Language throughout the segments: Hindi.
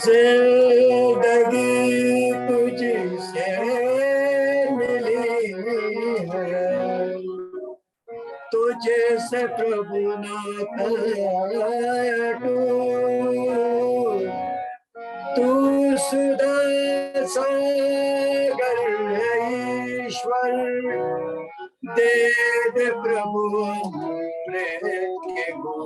जिंदगी तुझसे मिली है, तुझे से प्रभु नाता तू सुधा सागर ईश्वर, दे दे प्रभु प्रेम के गुण।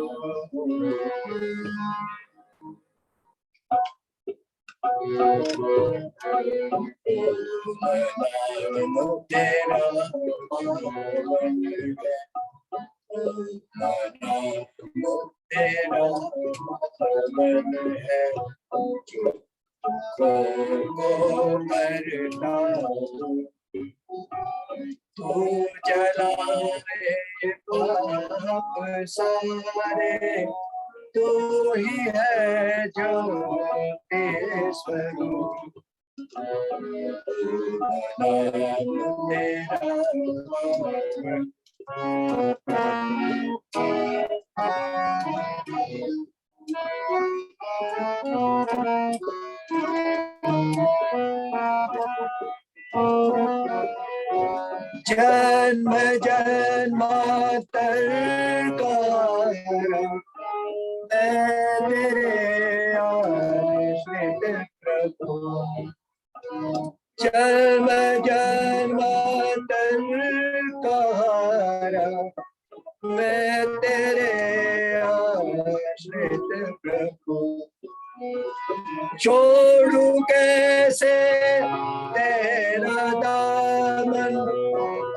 तेरा तेरा है को मरना, तू जलाए पाप सारे, तू ही है जो स्वरूप। जन्म जन्मांतर का तेरे आश्रित प्रभु, जन्म जन्मांतर का मैं तेरे आश्रित प्रभु। छोड़ू कैसे तेरा दामन,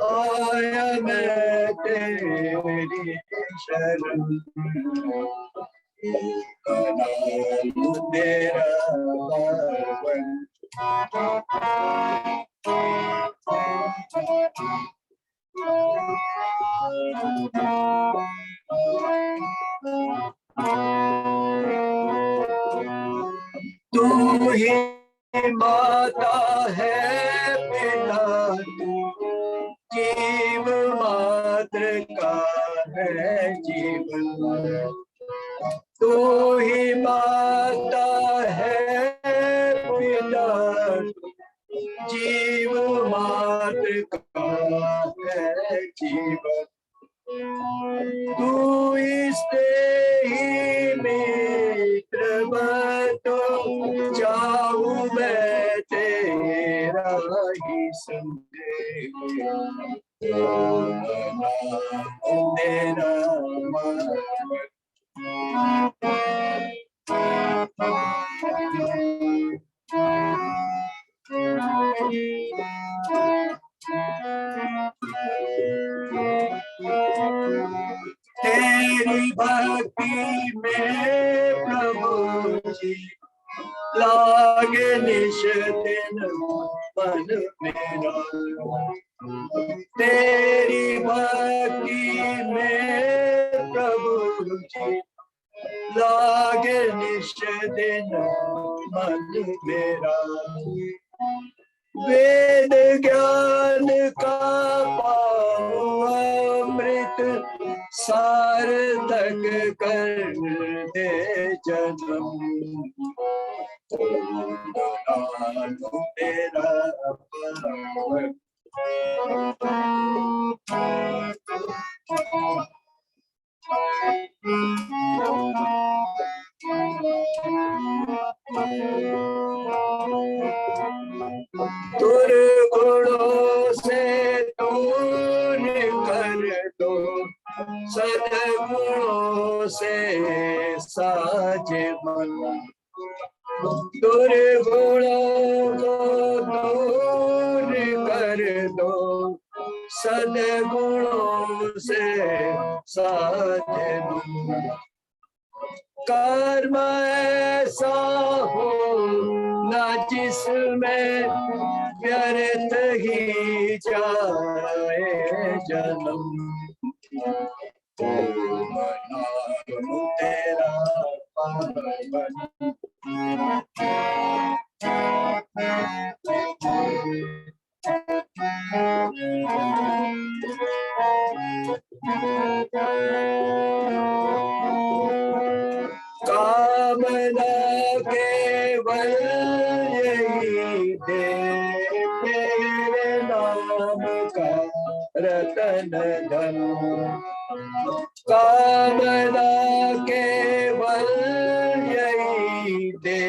आया मैं तेरी शरण। तेरा पावन तू ही माता है पिता, जीव मात्र का है जीवन। तू ही माता है पिता, जीव मात्र का है जीवन। तू इससे ही मित्र बतो, चाहूं मैं तेरा ही संदेह। तेरा तेरी भक्ति में प्रभु जी लागे निश दिन मन मेरा। तेरी भक्ति में प्रभु जी लागे निश दिन मन मेरा। वेद ज्ञान का पाओ अमृत, सार्थक कर दे जन्म। तेरा पावन दुर्गुणों से दूर कर दो, सद्गुणों से साजे मन। दुर्गुणों को दूर कर दो, सद्गुणों से साजे मन। कर्म ऐसा हो न जिसमें व्यर्थ ही जाए जन्म। तेरा कामना केवल यही दे तेरे नाम का रतन धन। कामना केवल यही दे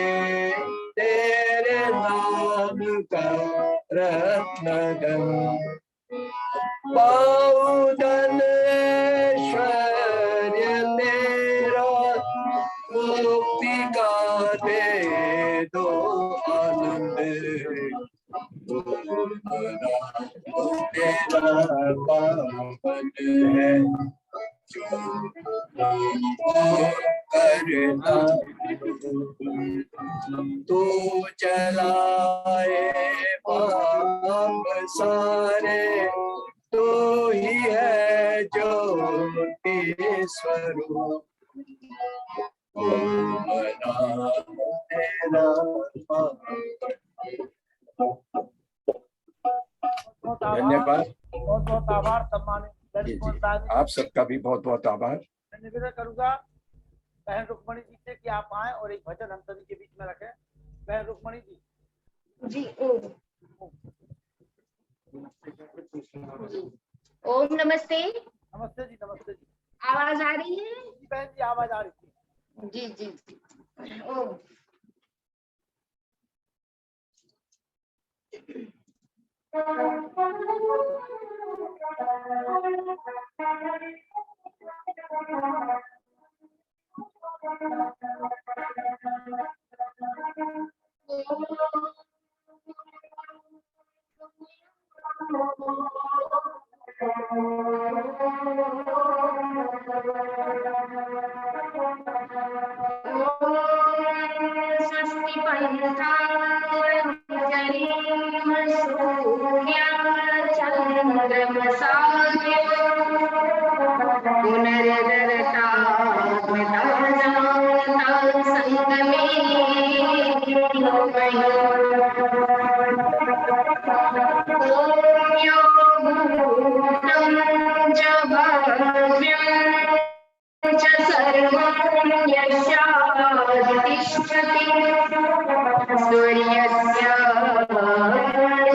तेरे नाम का रत्न धन। पाउधन ऐश्वर्य तेरा मुक्ति का दे दो आनंद। तेरा पावन है करना तू चलाए पाप सारे। तू ही है ज्योति स्वरूप तेरा। धन्यवाद, बहुत बहुत आभार सम्मानित। आप सबका भी बहुत बहुत आभार। मैं निवेदन करूंगा बहन रुक्मणी जी से कि आप आए और एक भजन हम सभी के बीच में रखें। बहन रुक्मणी जी। जी ओम नमस्ते। नमस्ते जी। नमस्ते जी। आवाज आ रही है? जी बहन जी आवाज आ रही थी। जी जी जी। ओम।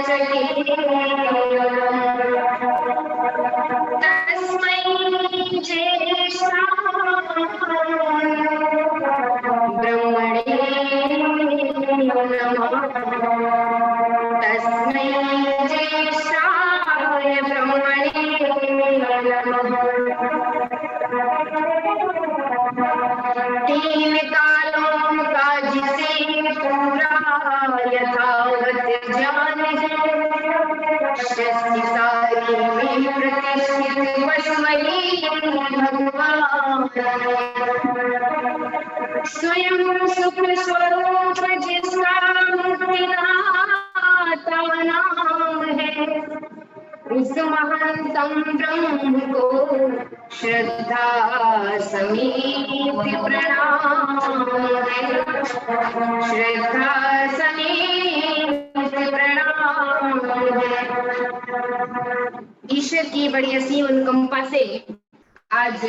स्वस्ति स्वयं सुख स्वरूप जिसका मुक्तिदाता नाम है, उस महानतम ब्रह्म को श्रद्धा समीप प्रणाम है। श्रद्धा समीप प्रणाम है। ईश्वर की बड़ी असीम अनुकंपा से आज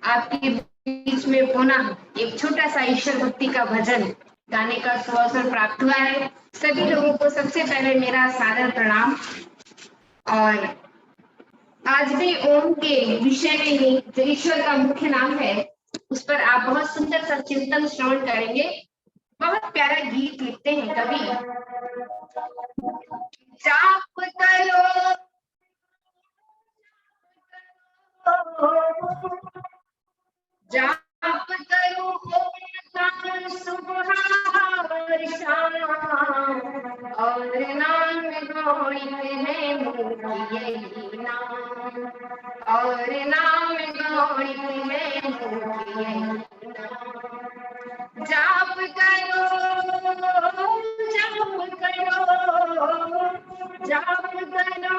आपके बीच में पुनः एक छोटा सा ईश्वर भक्ति का भजन गाने का अवसर प्राप्त हुआ है। सभी लोगों को सबसे पहले मेरा सादर प्रणाम। और आज भी ओम के विषय में ही जो ईश्वर का मुख्य नाम है उस पर आप बहुत सुंदर सा चिंतन श्रवण करेंगे। बहुत प्यारा गीत लिखते हैं कवि। जाप करो जाप करो ओम सुबह और शाम, और नाम गोविंद है मुझे यही नाम, और नाम गोविंद है मुझे यही नाम। जाप करो जाप करो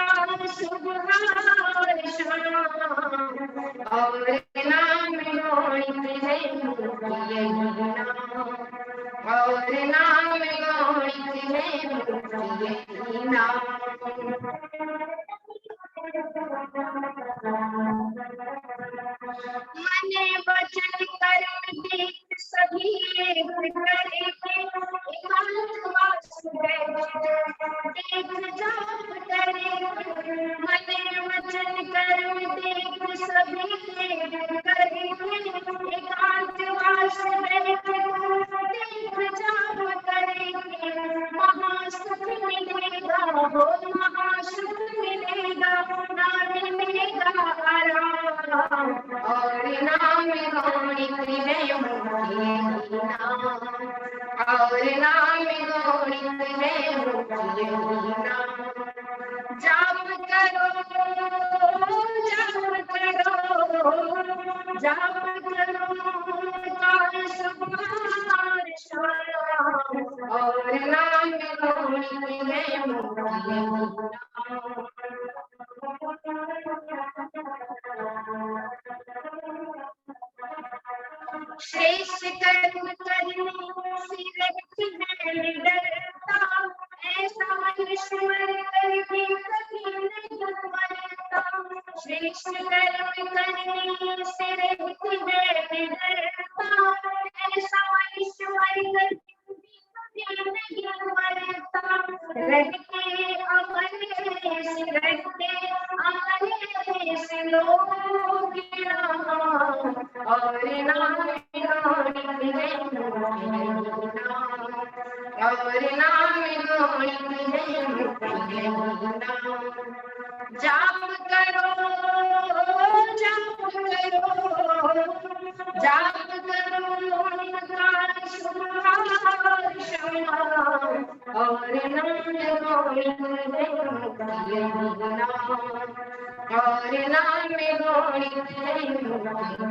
ओम सुबह और शाम, और नाम गोविंद है मुक्ति यही नाम, और नाम गौणित है मुक्ति यही नाम। मन वचन कर्म देख सभी एक करेंगे, एकांतवास देख जाप करेंगे। मन वचन कर्म देख सभी एक करेंगे, एकांतवास देख जाप करेंगे। महासुख मिलेगा हो महासुख मिलेगा, ना मिलेगा आराम, और नाम गौणित है मुक्ति यही नाम, और नाम गौणित है मुक्ति यही नाम। जाप करो जाप करो जाप करो काल सुबह शाम, और नाम गौणित है मुक्ति यही नाम। श्रेष्ठ कर्म करने से व्यक्ति है निडरता, ऐसा मनुष्य मर कर भी कभी नहीं मरता। श्रेष्ठ कर्म करने से व्यक्ति है निडरता, ऐसा मनुष्य मर कर भी कभी नहीं मरता। रटके अमले से रटके अमले से लोग नाम, और नाम गौणित है मुक्ति यही नाम, और नाम गौणित है मुक्ति यही नाम। जाप करो जाप करो जाप करो काल सुबह शाम, और नाम गौणित है मुक्ति यही नाम, और नाम गौणित है मुक्ति।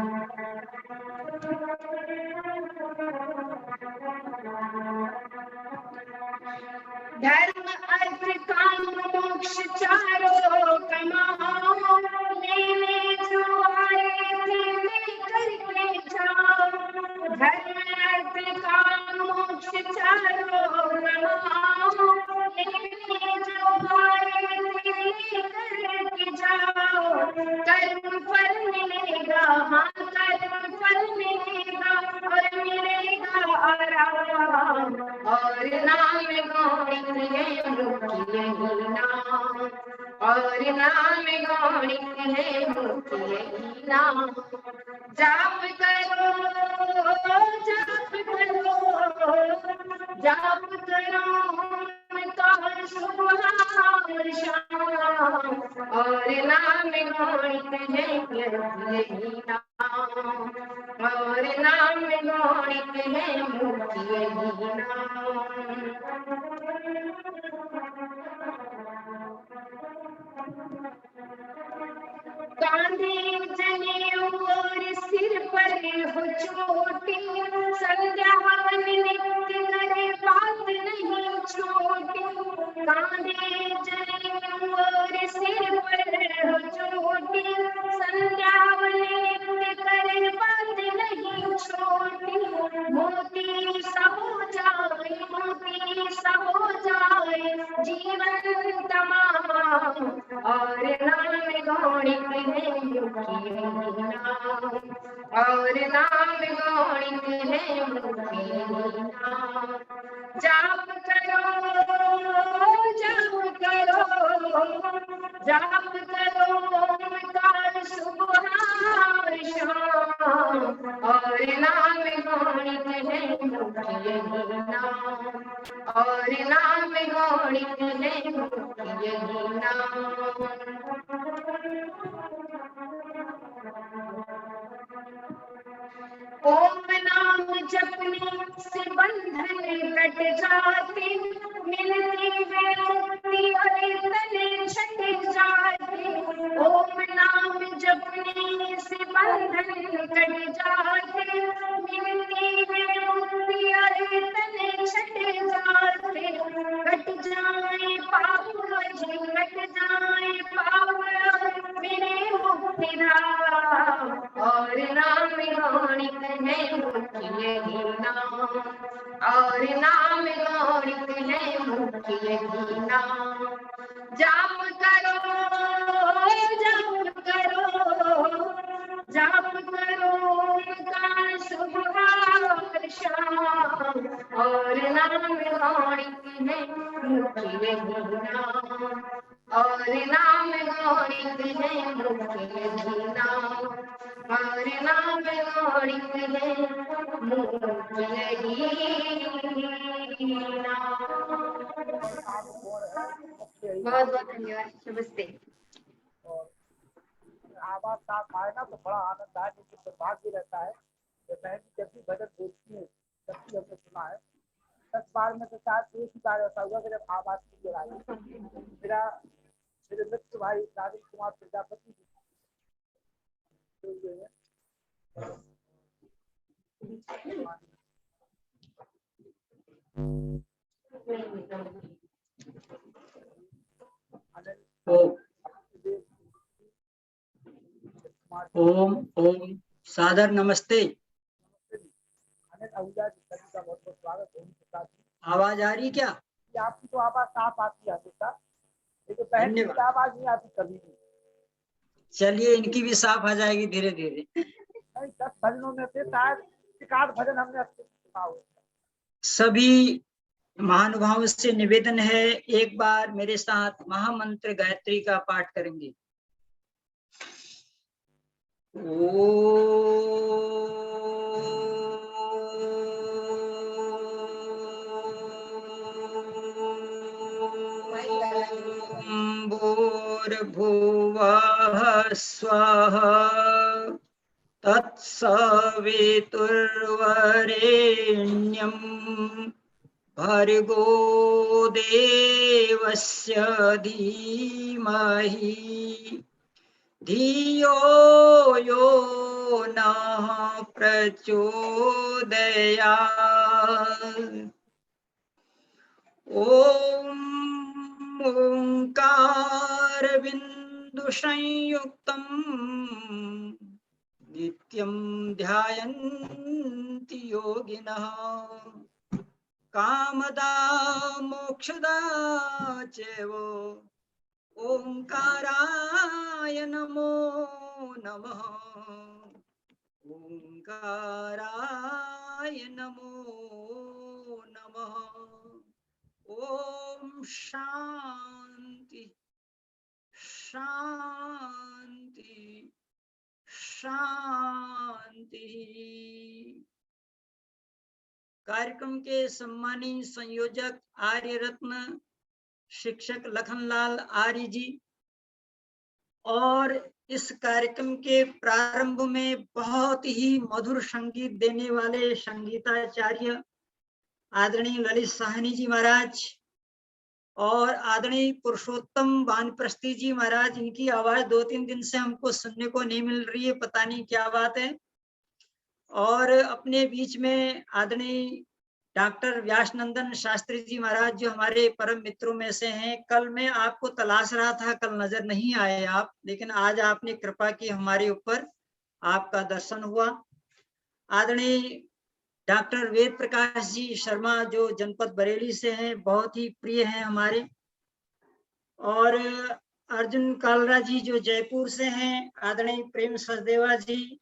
धर्म अर्थ काम मोक्ष चारों कमाओ, लेने जो आए थे लेकर के जाओ। धर्म अर्थ काम मोक्ष चारों कमाओ, लेने जो आए थे लेकर के जाओ। कर्म फल मिलेगा हाँ कर्म फल मिलेगा, और मिलेगा आराम, और नाम गौणित है मुक्ति यही नाम, और नाम गौणित है मुक्ति यही नाम। जाप करो जाप करो जाप करो काल सुबह शाम, और नाम गौणित है यही नाम, और नाम गौणित है मुक्ति यही नाम। कांधे जने और सिर पर हो चोटी, संध्या हवन नित्य करे बात नहीं छोटी। कांधे जने और सिर पर हो चोटी, संध्या हवन नित्य करे बात नहीं छोटी। मोती सा हो जाए जीवन तमाम, और नाम गौणित है मुक्ति यही नाम, और नाम गौणित है मुक्ति यही नाम। जाप करो जाप करो जाप करो काल सुबह शाम, और नाम गौणित है मुक्ति यही नाम, और नाम गौणित है मुक्ति यही नाम। ओम नाम जपने से बंधन कट जाते, मिलती है मुक्ति और तले छट जाते। ओम नाम जपने से बंधन कट जाते, मिलती है मुक्ति और तले छट जाते। कट जाए पाप मुझे कट जाए पाप मेरे मुक्ति धाम, और नाम गौणित है यही नाम, और नाम गौरिक है मुख यही नाम। जाप करो जाप करो जाप करो उनका सुबह और शाम, और नाम गौरिक है मुख यही नाम, और नाम गौरिक है मुख यही नाम, और नाम गौरिक है मुख यही नाम। बहुत बहुत धन्यवाद। नमस्ते। और आवाज साफ आए ना तो बड़ा आनंद आए, लेकिन दुर्भाग्य रहता है कि बहन जब भी भजन बोलती है, जब भी हमने सुना है 10 बार में तो शायद एक ही बार ऐसा हुआ कि जब आवाज क्लियर आई। मेरे मित्र भाई राजेश कुमार प्रजापति जी ओम ओम सादर नमस्ते। अनिल आहूजा जी सभी का बहुत बहुत स्वागत है। आवाज आ रही क्या? आपकी तो आवाज साफ आती है हमेशा, लेकिन बहन की आवाज नहीं आती कभी भी। चलिए इनकी भी साफ आ जाएगी धीरे धीरे। 10 भजनों में से शायद 1 भजन हमने अच्छे से सुना हुआ। सभी महानुभावों से निवेदन है, एक बार मेरे साथ महामंत्र गायत्री का पाठ करेंगे। भूर्भुवः स्वः तत्सवितुर्वरेण्यं भर्गो देवस्य धीमहि धियो यो नः प्रचोदयात्। ॐ ओंकार बिंदु संयुक्तं नित्यं ध्यायन्ति योगिनः कामदा मोक्षदा चैव ओंकाराय नमो नमः। ओंकाराय नमो नमः। ओम शांति शांति शांति। कार्यक्रम के सम्मानीय संयोजक आर्य रत्न शिक्षक लखनलाल आर्य जी और इस कार्यक्रम के प्रारंभ में बहुत ही मधुर संगीत देने वाले संगीताचार्य आदरणीय ललित साहनी जी महाराज और आदरणीय पुरुषोत्तम वानप्रस्थी जी महाराज, इनकी आवाज 2-3 दिन से हमको सुनने को नहीं मिल रही है, पता नहीं क्या बात है। और अपने बीच में आदरणीय डॉक्टर व्यासनंदन शास्त्री जी महाराज जो हमारे परम मित्रों में से हैं। कल मैं आपको तलाश रहा था, कल नजर नहीं आए आप, लेकिन आज आपने कृपा की हमारे ऊपर, आपका दर्शन हुआ। आदरणीय डॉक्टर वेद प्रकाश जी शर्मा जो जनपद बरेली से हैं, बहुत ही प्रिय हैं हमारे। और अर्जुन कालरा जी जो जयपुर से हैं, आदरणीय प्रेम सचदेवा जी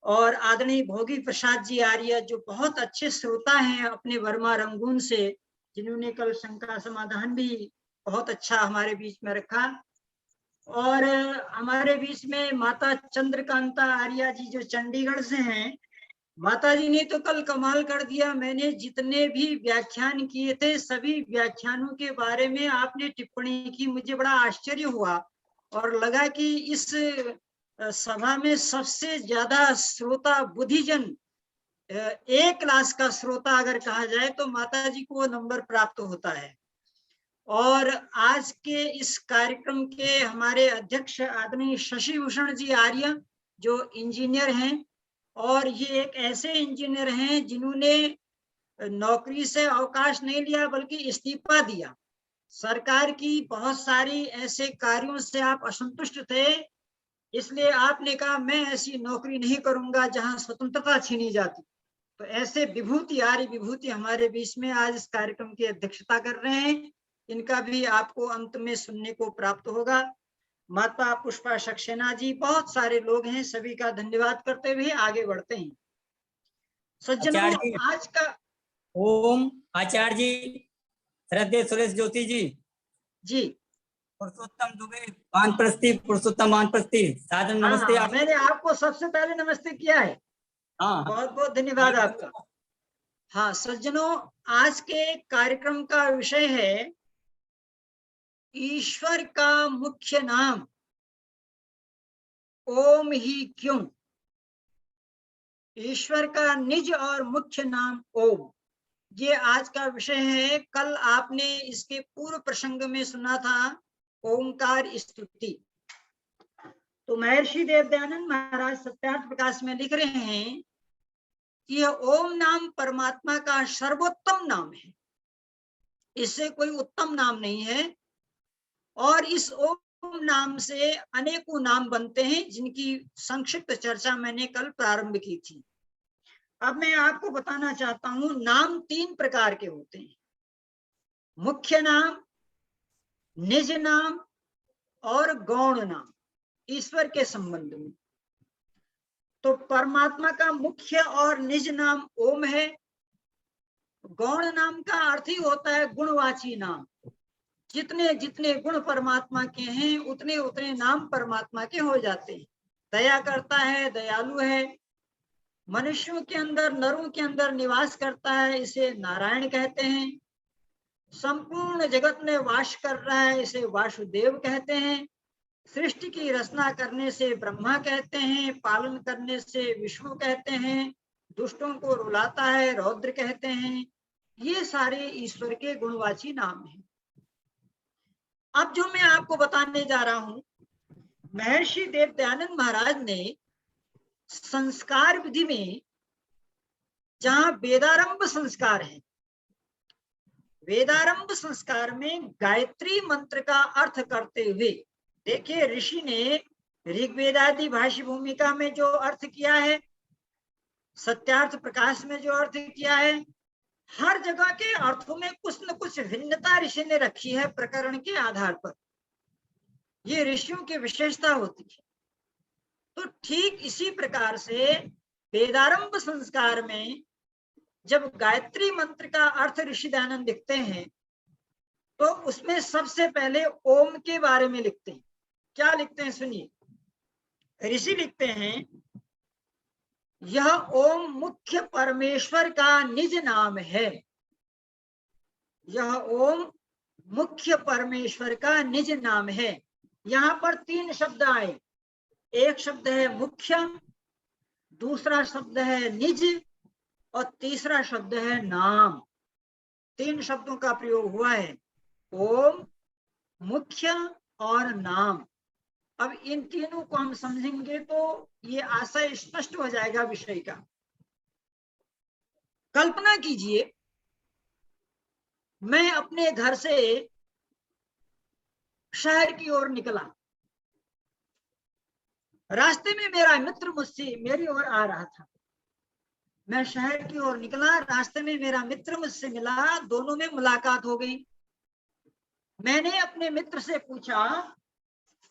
और आदरणीय भोगी प्रसाद जी आर्य जो बहुत अच्छे श्रोता हैं अपने वर्मा रंगून से, जिन्होंने कल शंका समाधान भी बहुत अच्छा हमारे बीच में रखा। और हमारे बीच में माता चंद्रकांता आर्या जी जो चंडीगढ़ से हैं, माता जी ने तो कल कमाल कर दिया। मैंने जितने भी व्याख्यान किए थे सभी व्याख्यानों के बारे में आपने टिप्पणी की, मुझे बड़ा आश्चर्य हुआ और लगा कि इस सभा में सबसे ज्यादा श्रोता बुद्धिजन, ए क्लास का श्रोता अगर कहा जाए तो माता जी को वो नंबर प्राप्त होता है। और आज के इस कार्यक्रम के हमारे अध्यक्ष आदरणीय शशि भूषण जी आर्य जो इंजीनियर हैं, और ये एक ऐसे इंजीनियर हैं जिन्होंने नौकरी से अवकाश नहीं लिया बल्कि इस्तीफा दिया। सरकार की बहुत सारी ऐसे कार्यों से आप असंतुष्ट थे, इसलिए आपने कहा मैं ऐसी नौकरी नहीं करूंगा जहां स्वतंत्रता छीनी जाती। तो ऐसे विभूति आर्य विभूति हमारे बीच में आज इस कार्यक्रम की अध्यक्षता कर रहे हैं। इनका भी आपको अंत में सुनने को प्राप्त होगा। माता पुष्पा सक्सेना जी, बहुत सारे लोग हैं, सभी का धन्यवाद करते हुए आगे बढ़ते हैं। सज्जनों, आचार्य जी, आज का ओम आचार्य जी, श्रद्धेय सुरेश जोशी जी, जी, पुरुषोत्तम दुबे, वानप्रस्थी, पुरुषोत्तम वानप्रस्थी, सादर नमस्ते। हाँ, मैंने आपको सबसे पहले नमस्ते किया है। हाँ, बहुत बहुत धन्यवाद आपका। हाँ सज्जनों, आज के कार्यक्रम का विषय है ईश्वर का मुख्य नाम ओम ही क्यों। ईश्वर का निज और मुख्य नाम ओम, ये आज का विषय है। कल आपने इसके पूर्व प्रसंग में सुना था ओंकार स्तुति। तो महर्षि देवदयानंद महाराज सत्यार्थ प्रकाश में लिख रहे हैं कि यह ओम नाम परमात्मा का सर्वोत्तम नाम है, इससे कोई उत्तम नाम नहीं है। और इस ओम नाम से अनेकों नाम बनते हैं, जिनकी संक्षिप्त चर्चा मैंने कल प्रारंभ की थी। अब मैं आपको बताना चाहता हूं, नाम 3 प्रकार के होते हैं, मुख्य नाम, निज नाम और गौण नाम, ईश्वर के संबंध में। तो परमात्मा का मुख्य और निज नाम ओम है। गौण नाम का अर्थ ही होता है गुणवाची नाम। जितने जितने गुण परमात्मा के हैं, उतने उतने नाम परमात्मा के हो जाते हैं। दया करता है, दयालु है, मनुष्यों के अंदर, नरों के अंदर निवास करता है, इसे नारायण कहते हैं। संपूर्ण जगत में वास कर रहा है, इसे वासुदेव कहते हैं। सृष्टि की रचना करने से ब्रह्मा कहते हैं, पालन करने से विष्णु कहते हैं, दुष्टों को रुलाता है रौद्र कहते हैं। ये सारे ईश्वर के गुणवाची नाम हैं। अब जो मैं आपको बताने जा रहा हूं, महर्षि देवदयानंद महाराज ने संस्कार विधि में, जहां वेदारंभ संस्कार है, वेदारंभ संस्कार में गायत्री मंत्र का अर्थ करते हुए, देखिए ऋषि ने ऋग्वेदादि भाष्य भूमिका में जो अर्थ किया है, सत्यार्थ प्रकाश में जो अर्थ किया है, हर जगह के अर्थों में कुछ न कुछ भिन्नता ऋषि ने रखी है प्रकरण के आधार पर। ये ऋषियों की विशेषता होती है। तो ठीक इसी प्रकार से वेदारंभ संस्कार में जब गायत्री मंत्र का अर्थ ऋषि दयानंद लिखते हैं, तो उसमें सबसे पहले ओम के बारे में लिखते हैं। क्या लिखते हैं सुनिए। ऋषि लिखते हैं, यह ओम मुख्य परमेश्वर का निज नाम है। यह ओम मुख्य परमेश्वर का निज नाम है। यहाँ पर 3 शब्द आए। एक शब्द है मुख्य, दूसरा शब्द है निज और तीसरा शब्द है नाम। 3 शब्दों का प्रयोग हुआ है, ओम, मुख्य और नाम। अब इन तीनों को हम समझेंगे तो ये आशय स्पष्ट हो जाएगा विषय का। कल्पना कीजिए, मैं अपने घर से शहर की ओर निकला। रास्ते में मेरा मित्र मुझसे मेरी ओर आ रहा था। मैं शहर की ओर निकला, रास्ते में मेरा मित्र मुझसे मिला, दोनों में मुलाकात हो गई। मैंने अपने मित्र से पूछा,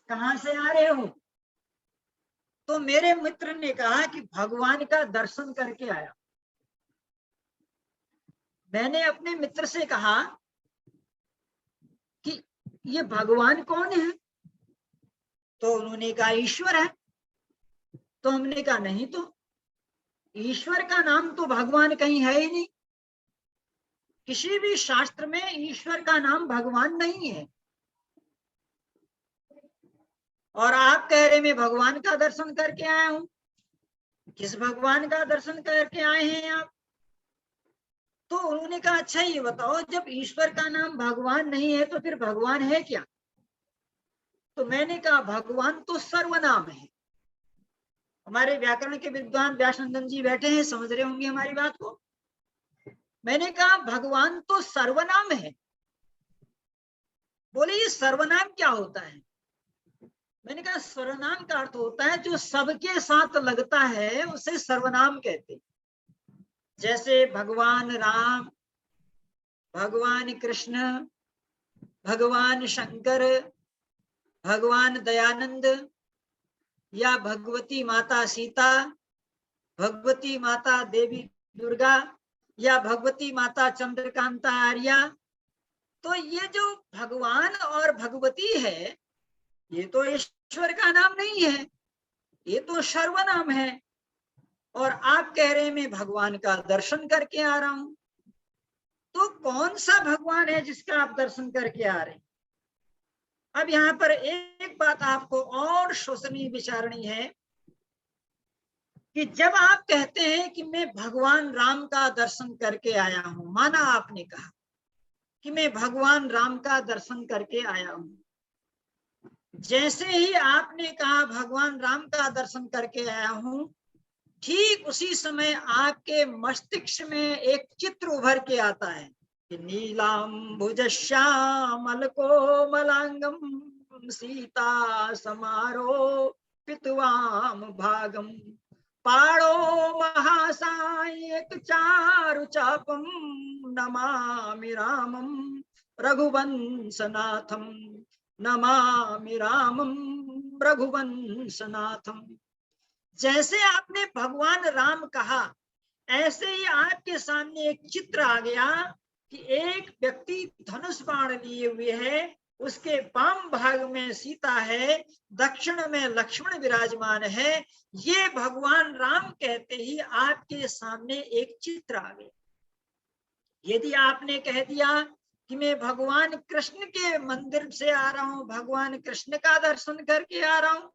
कहां से आ रहे हो? तो मेरे मित्र ने कहा कि भगवान का दर्शन करके आया। मैंने अपने मित्र से कहा कि ये भगवान कौन है? तो उन्होंने कहा ईश्वर है। तो हमने कहा नहीं, तो ईश्वर का नाम तो भगवान कहीं है ही नहीं। किसी भी शास्त्र में ईश्वर का नाम भगवान नहीं है। और आप कह रहे मैं भगवान का दर्शन करके आया हूं। किस भगवान का दर्शन करके आए हैं आप? तो उन्होंने कहा अच्छा ये बताओ, जब ईश्वर का नाम भगवान नहीं है तो फिर भगवान है क्या? तो मैंने कहा भगवान तो सर्वनाम है। हमारे व्याकरण के विद्वान व्यासनंदन जी बैठे हैं, समझ रहे होंगे हमारी बात को। मैंने कहा भगवान तो सर्वनाम है। बोले ये सर्वनाम क्या होता है? मैंने कहा सर्वनाम का अर्थ होता है जो सबके साथ लगता है, उसे सर्वनाम कहते हैं। जैसे भगवान राम, भगवान कृष्ण, भगवान शंकर, भगवान दयानंद, या भगवती माता सीता, भगवती माता देवी दुर्गा, या भगवती माता चंद्रकांता आर्या। तो ये जो भगवान और भगवती है, ये तो ईश्वर का नाम नहीं है, ये तो सर्वनाम है। और आप कह रहे हैं मैं भगवान का दर्शन करके आ रहा हूं, तो कौन सा भगवान है जिसका आप दर्शन करके आ रहे हैं? अब यहाँ पर एक बात आपको और सोचनी विचारनी है कि जब आप कहते हैं कि मैं भगवान राम का दर्शन करके आया हूं, माना आपने कहा कि मैं भगवान राम का दर्शन करके आया हूं, जैसे ही आपने कहा भगवान राम का दर्शन करके आया हूं, ठीक उसी समय आपके मस्तिष्क में एक चित्र उभर के आता है कि नीलांबुज श्यामल कोमलांगम सीता समारो पितवाम भागम पाड़ो महासायक चारु चापम नमामि रामम रघुवंशनाथम, नमामि रामम रघुवंशनाथम। जैसे आपने भगवान राम कहा, ऐसे ही आपके सामने एक चित्र आ गया कि एक व्यक्ति धनुष बाण लिए हुए है, उसके वाम भाग में सीता है, दक्षिण में लक्ष्मण विराजमान है। ये भगवान राम कहते ही आपके सामने एक चित्र आ गया। यदि आपने कह दिया कि मैं भगवान कृष्ण के मंदिर से आ रहा हूं, भगवान कृष्ण का दर्शन करके आ रहा हूं,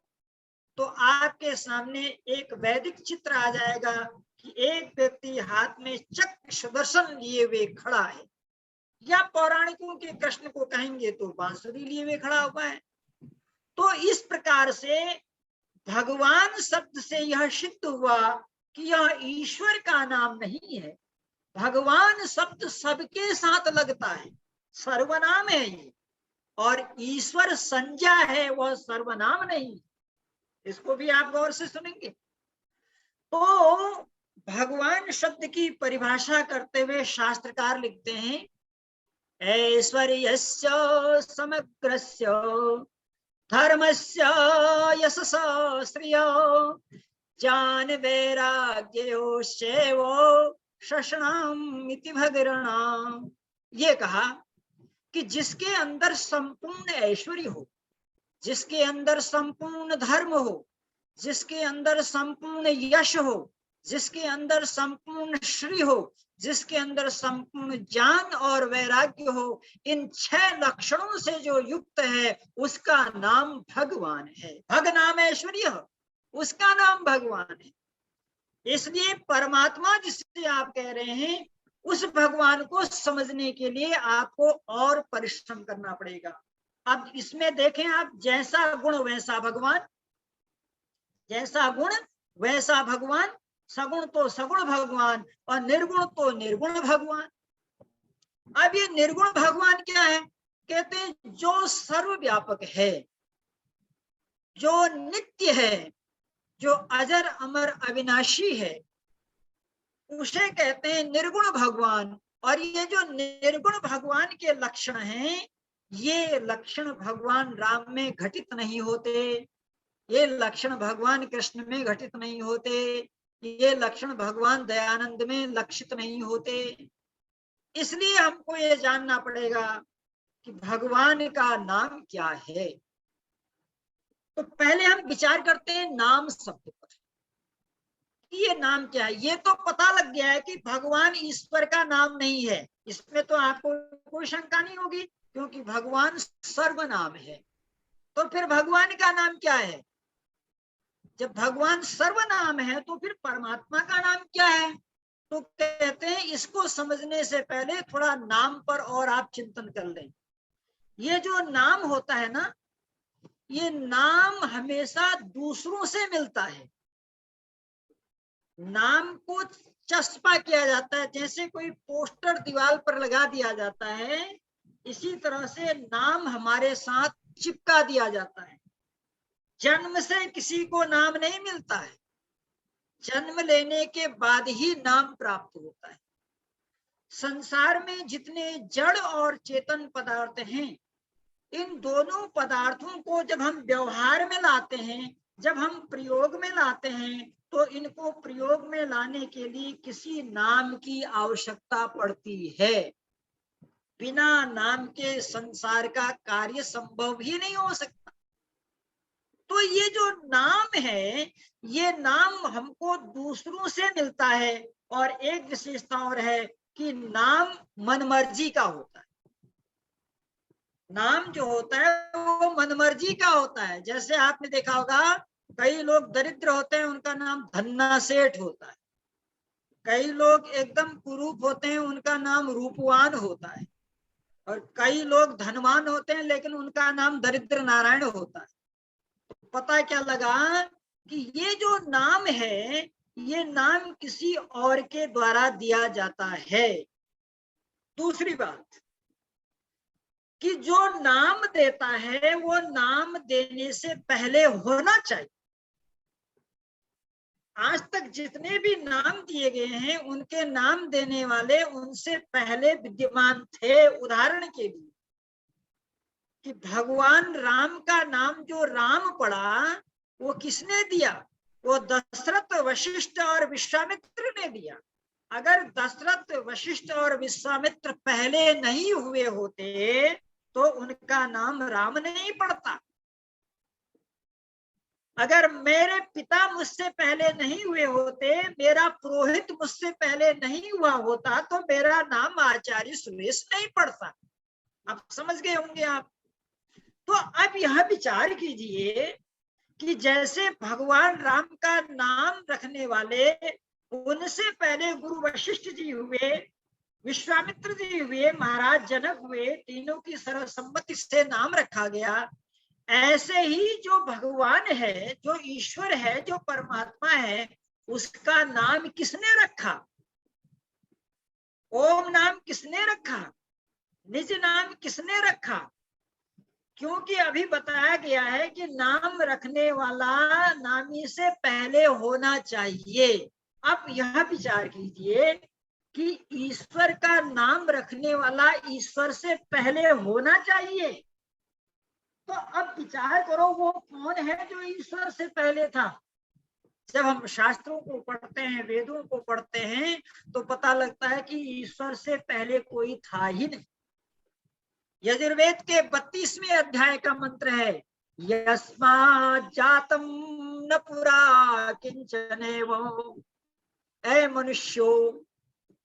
तो आपके सामने एक वैदिक चित्र आ जाएगा कि एक व्यक्ति हाथ में चक्र सुदर्शन लिए हुए खड़ा है, या पौराणिकों के कृष्ण को कहेंगे तो बांसुरी लिए हुए खड़ा हुआ है। तो इस प्रकार से भगवान शब्द से यह सिद्ध हुआ कि यह ईश्वर का नाम नहीं है। भगवान शब्द सबके साथ लगता है, सर्वनाम है ये, और ईश्वर संज्ञा है, वह सर्वनाम नहीं। इसको भी आप गौर से सुनेंगे। तो भगवान शब्द की परिभाषा करते हुए शास्त्रकार लिखते हैं, ऐश्वर्यस्य समग्रस्य धर्मस्य यशस्य श्रियो ज्ञान वैराग्योश्चैव शषणाम इति भगरणाम। ये कहा कि जिसके अंदर संपूर्ण ऐश्वर्य हो, जिसके अंदर संपूर्ण धर्म हो, जिसके अंदर संपूर्ण यश हो, जिसके अंदर संपूर्ण श्री हो, जिसके अंदर संपूर्ण ज्ञान और वैराग्य हो, इन 6 लक्षणों से जो युक्त है उसका नाम भगवान है। भग नाम ऐश्वर्य, उसका नाम भगवान है। इसलिए परमात्मा जिससे आप कह रहे हैं, उस भगवान को समझने के लिए आपको और परिश्रम करना पड़ेगा। अब इसमें देखें आप, जैसा गुण वैसा भगवान, जैसा गुण वैसा भगवान, सगुण तो सगुण भगवान और निर्गुण तो निर्गुण भगवान। अब ये निर्गुण भगवान क्या है? कहते हैं जो सर्वव्यापक है, जो नित्य है, जो अजर अमर अविनाशी है, उसे कहते हैं निर्गुण भगवान। और ये जो निर्गुण भगवान के लक्षण हैं, ये लक्षण भगवान राम में घटित नहीं होते, ये लक्षण भगवान कृष्ण में घटित नहीं होते, ये लक्षण भगवान दयानंद में लक्षित नहीं होते। इसलिए हमको ये जानना पड़ेगा कि भगवान का नाम क्या है। तो पहले हम विचार करते हैं नाम शब्द पर, ये नाम क्या है। ये तो पता लग गया है कि भगवान ईश्वर का नाम नहीं है, इसमें तो आपको कोई शंका नहीं होगी, क्योंकि भगवान सर्वनाम है। तो फिर भगवान का नाम क्या है? जब भगवान सर्वनाम है तो फिर परमात्मा का नाम क्या है? तो कहते हैं इसको समझने से पहले थोड़ा नाम पर और आप चिंतन कर लें। ये जो नाम होता है ना, ये नाम हमेशा दूसरों से मिलता है। नाम को चस्पा किया जाता है, जैसे कोई पोस्टर दीवार पर लगा दिया जाता है, इसी तरह से नाम हमारे साथ चिपका दिया जाता है। जन्म से किसी को नाम नहीं मिलता है, जन्म लेने के बाद ही नाम प्राप्त होता है। संसार में जितने जड़ और चेतन पदार्थ हैं, इन दोनों पदार्थों को जब हम व्यवहार में लाते हैं, जब हम प्रयोग में लाते हैं, तो इनको प्रयोग में लाने के लिए किसी नाम की आवश्यकता पड़ती है। बिना नाम के संसार का कार्य संभव ही नहीं हो सकता। तो ये जो नाम है, ये नाम हमको दूसरों से मिलता है। और एक विशेषता और है कि नाम मनमर्जी का होता है। नाम जो होता है वो मनमर्जी का होता है। जैसे आपने देखा होगा, कई लोग दरिद्र होते हैं, उनका नाम धन्ना सेठ होता है। कई लोग एकदम कुरूप होते हैं, उनका नाम रूपवान होता है। और कई लोग धनवान होते हैं, लेकिन उनका नाम दरिद्र नारायण होता है। तो पता क्या लगा कि ये जो नाम है, ये नाम किसी और के द्वारा दिया जाता है। दूसरी बात कि जो नाम देता है वो नाम देने से पहले होना चाहिए। आज तक जितने भी नाम दिए गए हैं, उनके नाम देने वाले उनसे पहले विद्यमान थे। उदाहरण के लिए कि भगवान राम का नाम जो राम पड़ा, वो किसने दिया? वो दशरथ, वशिष्ठ और विश्वामित्र ने दिया। अगर दशरथ, वशिष्ठ और विश्वामित्र पहले नहीं हुए होते तो उनका नाम राम नहीं पड़ता। अगर मेरे पिता मुझसे पहले नहीं हुए होते, मेरा पुरोहित मुझसे पहले नहीं हुआ होता, तो मेरा नाम आचार्य सुरेश नहीं पड़ता। आप समझ गए होंगे आप। तो अब यह विचार कीजिए कि जैसे भगवान राम का नाम रखने वाले उनसे पहले गुरु वशिष्ठ जी हुए, विश्वामित्र जी हुए, महाराज जनक हुए, तीनों की सर्वसम्मति से नाम रखा गया। ऐसे ही जो भगवान है, जो ईश्वर है, जो परमात्मा है, उसका नाम किसने रखा? ओम नाम किसने रखा? निज नाम किसने रखा? क्योंकि अभी बताया गया है कि नाम रखने वाला नामी से पहले होना चाहिए। अब यह विचार कीजिए कि ईश्वर का नाम रखने वाला ईश्वर से पहले होना चाहिए। तो अब विचार करो, वो कौन है जो ईश्वर से पहले था? जब हम शास्त्रों को पढ़ते हैं, वेदों को पढ़ते हैं, तो पता लगता है कि ईश्वर से पहले कोई था ही नहीं। यजुर्वेद के 32वें अध्याय का मंत्र है, यस्मात् जातम न पुरा किंचनेव। ऐ मनुष्यो,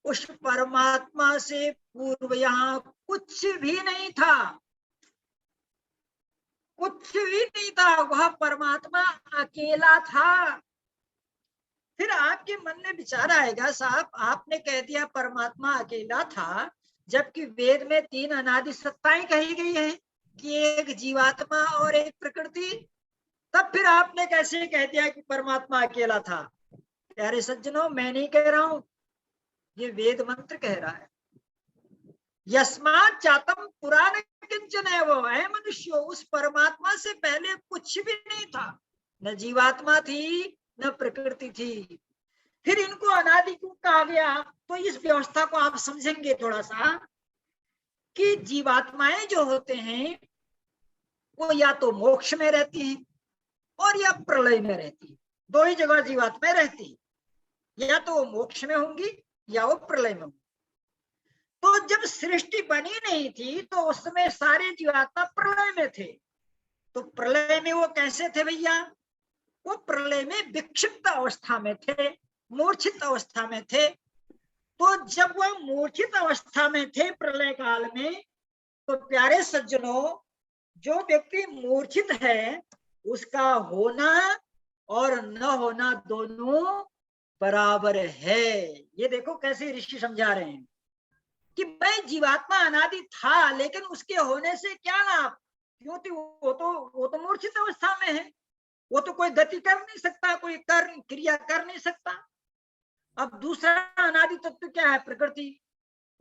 उस परमात्मा से पूर्व यहाँ कुछ भी नहीं था। कुछ भी नहीं था, वह परमात्मा अकेला था। फिर आपके मन में विचार आएगा, साहब आपने कह दिया परमात्मा अकेला था, जबकि वेद में 3 अनादि सत्ताएं कही गई है कि एक जीवात्मा और एक प्रकृति। तब फिर आपने कैसे कह दिया कि परमात्मा अकेला था? प्यारे सज्जनों, मैं नहीं कह रहा हूं, ये वेद मंत्र कह रहा है। यस्मात् जातम पुराण किंचन है वो, है मनुष्य, उस परमात्मा से पहले कुछ भी नहीं था। न जीवात्मा थी, न प्रकृति थी। फिर इनको अनादि क्यों कहा गया? तो इस व्यवस्था को आप समझेंगे थोड़ा सा कि जीवात्माएं जो होते हैं वो या तो मोक्ष में रहती हैं और या प्रलय में रहती है। 2 ही जगह जीवात्माएं रहती है, या तो वो मोक्ष में होंगी या वो प्रलय में होंगी। तो जब सृष्टि बनी नहीं थी तो उस समय सारे जीवात्मा प्रलय में थे। तो प्रलय में वो कैसे थे भैया? वो प्रलय में विक्षिप्त अवस्था में थे, मूर्छित अवस्था में थे। तो जब वह मूर्छित अवस्था में थे प्रलय काल में, तो प्यारे सज्जनों, जो व्यक्ति मूर्छित है उसका होना और न होना दोनों बराबर है। ये देखो कैसे ऋषि समझा रहे हैं कि भाई जीवात्मा अनादि था, लेकिन उसके होने से क्या लाभ? क्योंकि वो तो मूर्छित अवस्था में है, वो तो कोई गति कर नहीं सकता, कोई क्रिया कर नहीं सकता। अब दूसरा अनादि तत्व क्या है? प्रकृति।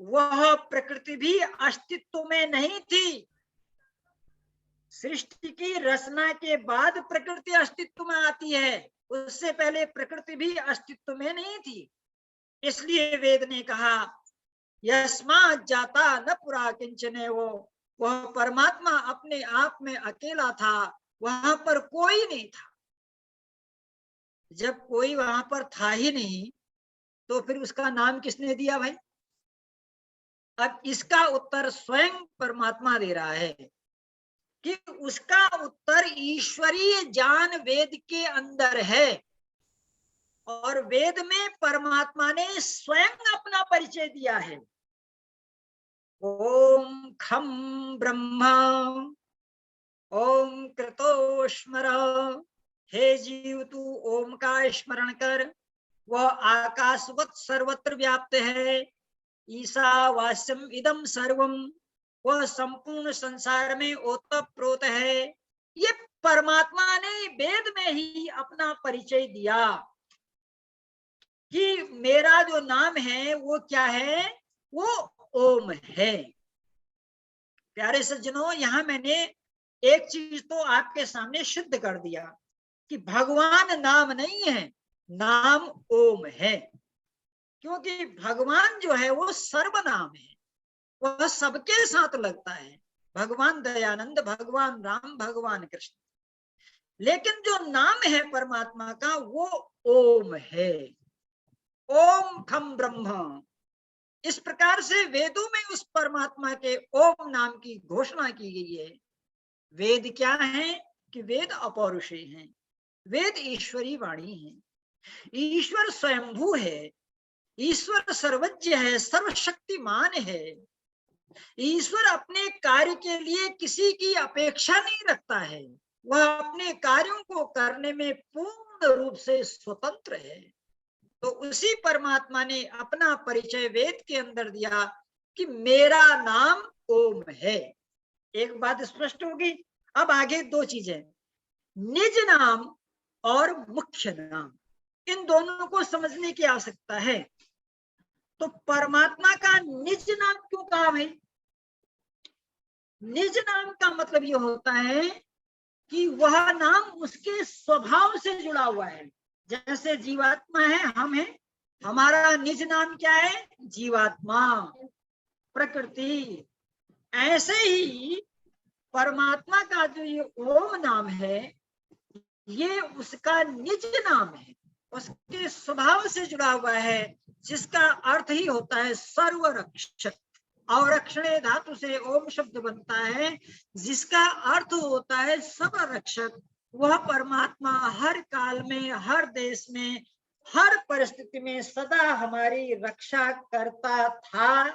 वह प्रकृति भी अस्तित्व में नहीं थी। सृष्टि की रचना के बाद प्रकृति अस्तित्व में आती है, उससे पहले प्रकृति भी अस्तित्व में नहीं थी। इसलिए वेद ने कहा यस्मात् जाता न पुरा किंचन, वह परमात्मा अपने आप में अकेला था, वहां पर कोई नहीं था। जब कोई वहां पर था ही नहीं तो फिर उसका नाम किसने दिया भाई? अब इसका उत्तर स्वयं परमात्मा दे रहा है कि उसका उत्तर ईश्वरीय ज्ञान वेद के अंदर है, और वेद में परमात्मा ने स्वयं अपना परिचय दिया है। ओम खम ब्रह्मा ओम कृतो स्मर, हे जीव तू ओम का स्मरण कर, वह आकाशवत सर्वत्र व्याप्त है। ईशावास्यम इदम सर्वम, वह संपूर्ण संसार में ओतप्रोत है। ये परमात्मा ने वेद में ही अपना परिचय दिया कि मेरा जो नाम है वो क्या है, वो ओम है। प्यारे सज्जनों, यहां मैंने एक चीज तो आपके सामने सिद्ध कर दिया कि भगवान नाम नहीं है, नाम ओम है। क्योंकि भगवान जो है वो सर्वनाम है, वह सबके साथ लगता है। भगवान दयानंद, भगवान राम, भगवान कृष्ण। लेकिन जो नाम है परमात्मा का वो ओम है। ओम खम ब्रह्म, इस प्रकार से वेदों में उस परमात्मा के ओम नाम की घोषणा की गई है। वेद क्या है कि वेद अपौरुषेय हैं, वेद ईश्वरी वाणी है। ईश्वर स्वयंभू है, ईश्वर सर्वज्ञ है, सर्वशक्तिमान है। ईश्वर अपने कार्य के लिए किसी की अपेक्षा नहीं रखता है, वह अपने कार्यों को करने में पूर्ण रूप से स्वतंत्र है। तो उसी परमात्मा ने अपना परिचय वेद के अंदर दिया कि मेरा नाम ओम है। एक बात स्पष्ट होगी। अब आगे दो चीजें, निज नाम और मुख्य नाम, इन दोनों को समझने की आवश्यकता है। तो परमात्मा का निज नाम क्यों कहा भाई? निज नाम का मतलब ये होता है कि वह नाम उसके स्वभाव से जुड़ा हुआ है। जैसे जीवात्मा है, हम है, हमारा निज नाम क्या है? जीवात्मा, प्रकृति। ऐसे ही परमात्मा का जो ये ओम नाम है, ये उसका निज नाम है, उसके स्वभाव से जुड़ा हुआ है, जिसका अर्थ ही होता है सर्वरक्षक। अवरक्षणे धातु से ओम शब्द बनता है, जिसका अर्थ होता है सर्वरक्षक। वह परमात्मा हर काल में, हर देश में, हर परिस्थिति में सदा हमारी रक्षा करता था,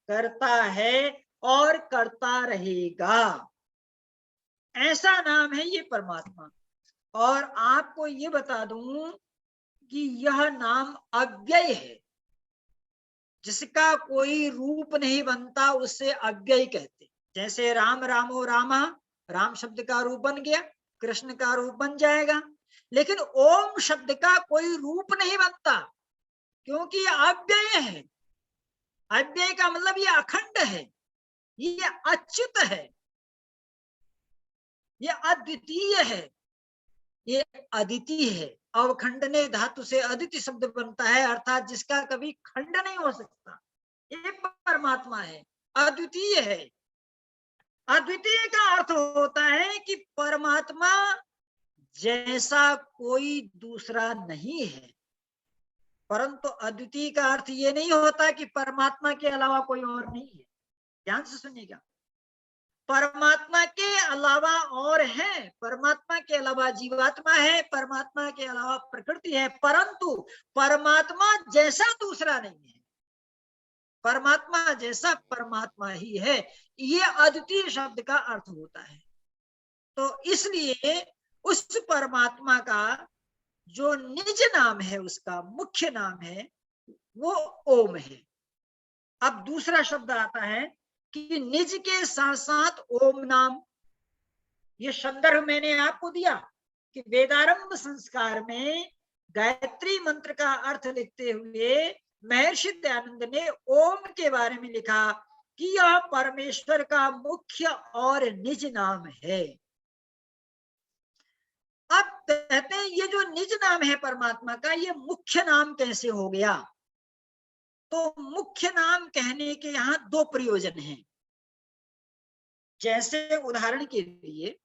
करता है और करता रहेगा। ऐसा नाम है ये परमात्मा। और आपको ये बता दूं कि यह नाम अव्यय है, जिसका कोई रूप नहीं बनता, उससे अव्यय कहते। जैसे राम रामो रामा, राम शब्द का रूप बन गया, कृष्ण का रूप बन जाएगा। लेकिन ओम शब्द का कोई रूप नहीं बनता, क्योंकि ये अव्यय है। अव्यय का मतलब ये अखंड है, ये अच्युत है, ये अद्वितीय है, ये अदिति है। अवखंडने धातु से अदिति शब्द बनता है, अर्थात जिसका कभी खंड नहीं हो सकता। ये परमात्मा है, अद्वितीय है। अद्वितीय का अर्थ होता है कि परमात्मा जैसा कोई दूसरा नहीं है। परंतु अद्वितीय का अर्थ ये नहीं होता कि परमात्मा के अलावा कोई और नहीं है। ध्यान से सुनिएगा, परमात्मा के अलावा और है, परमात्मा के अलावा जीवात्मा है, परमात्मा के अलावा प्रकृति है, परंतु परमात्मा जैसा दूसरा नहीं है। परमात्मा जैसा परमात्मा ही है, ये अद्वितीय शब्द का अर्थ होता है। तो इसलिए उस परमात्मा का जो निज नाम है, उसका मुख्य नाम है, वो ओम है। अब दूसरा शब्द आता है कि निज के साथ साथ ओम नाम। ये संदर्भ मैंने आपको दिया कि वेदारंभ संस्कार में गायत्री मंत्र का अर्थ लिखते हुए महर्षि दयानंद ने ओम के बारे में लिखा कि यह परमेश्वर का मुख्य और निज नाम है। अब कहते हैं ये जो निज नाम है परमात्मा का, ये मुख्य नाम कैसे हो गया? तो मुख्य नाम कहने के यहाँ दो प्रयोजन हैं। जैसे उदाहरण के लिए,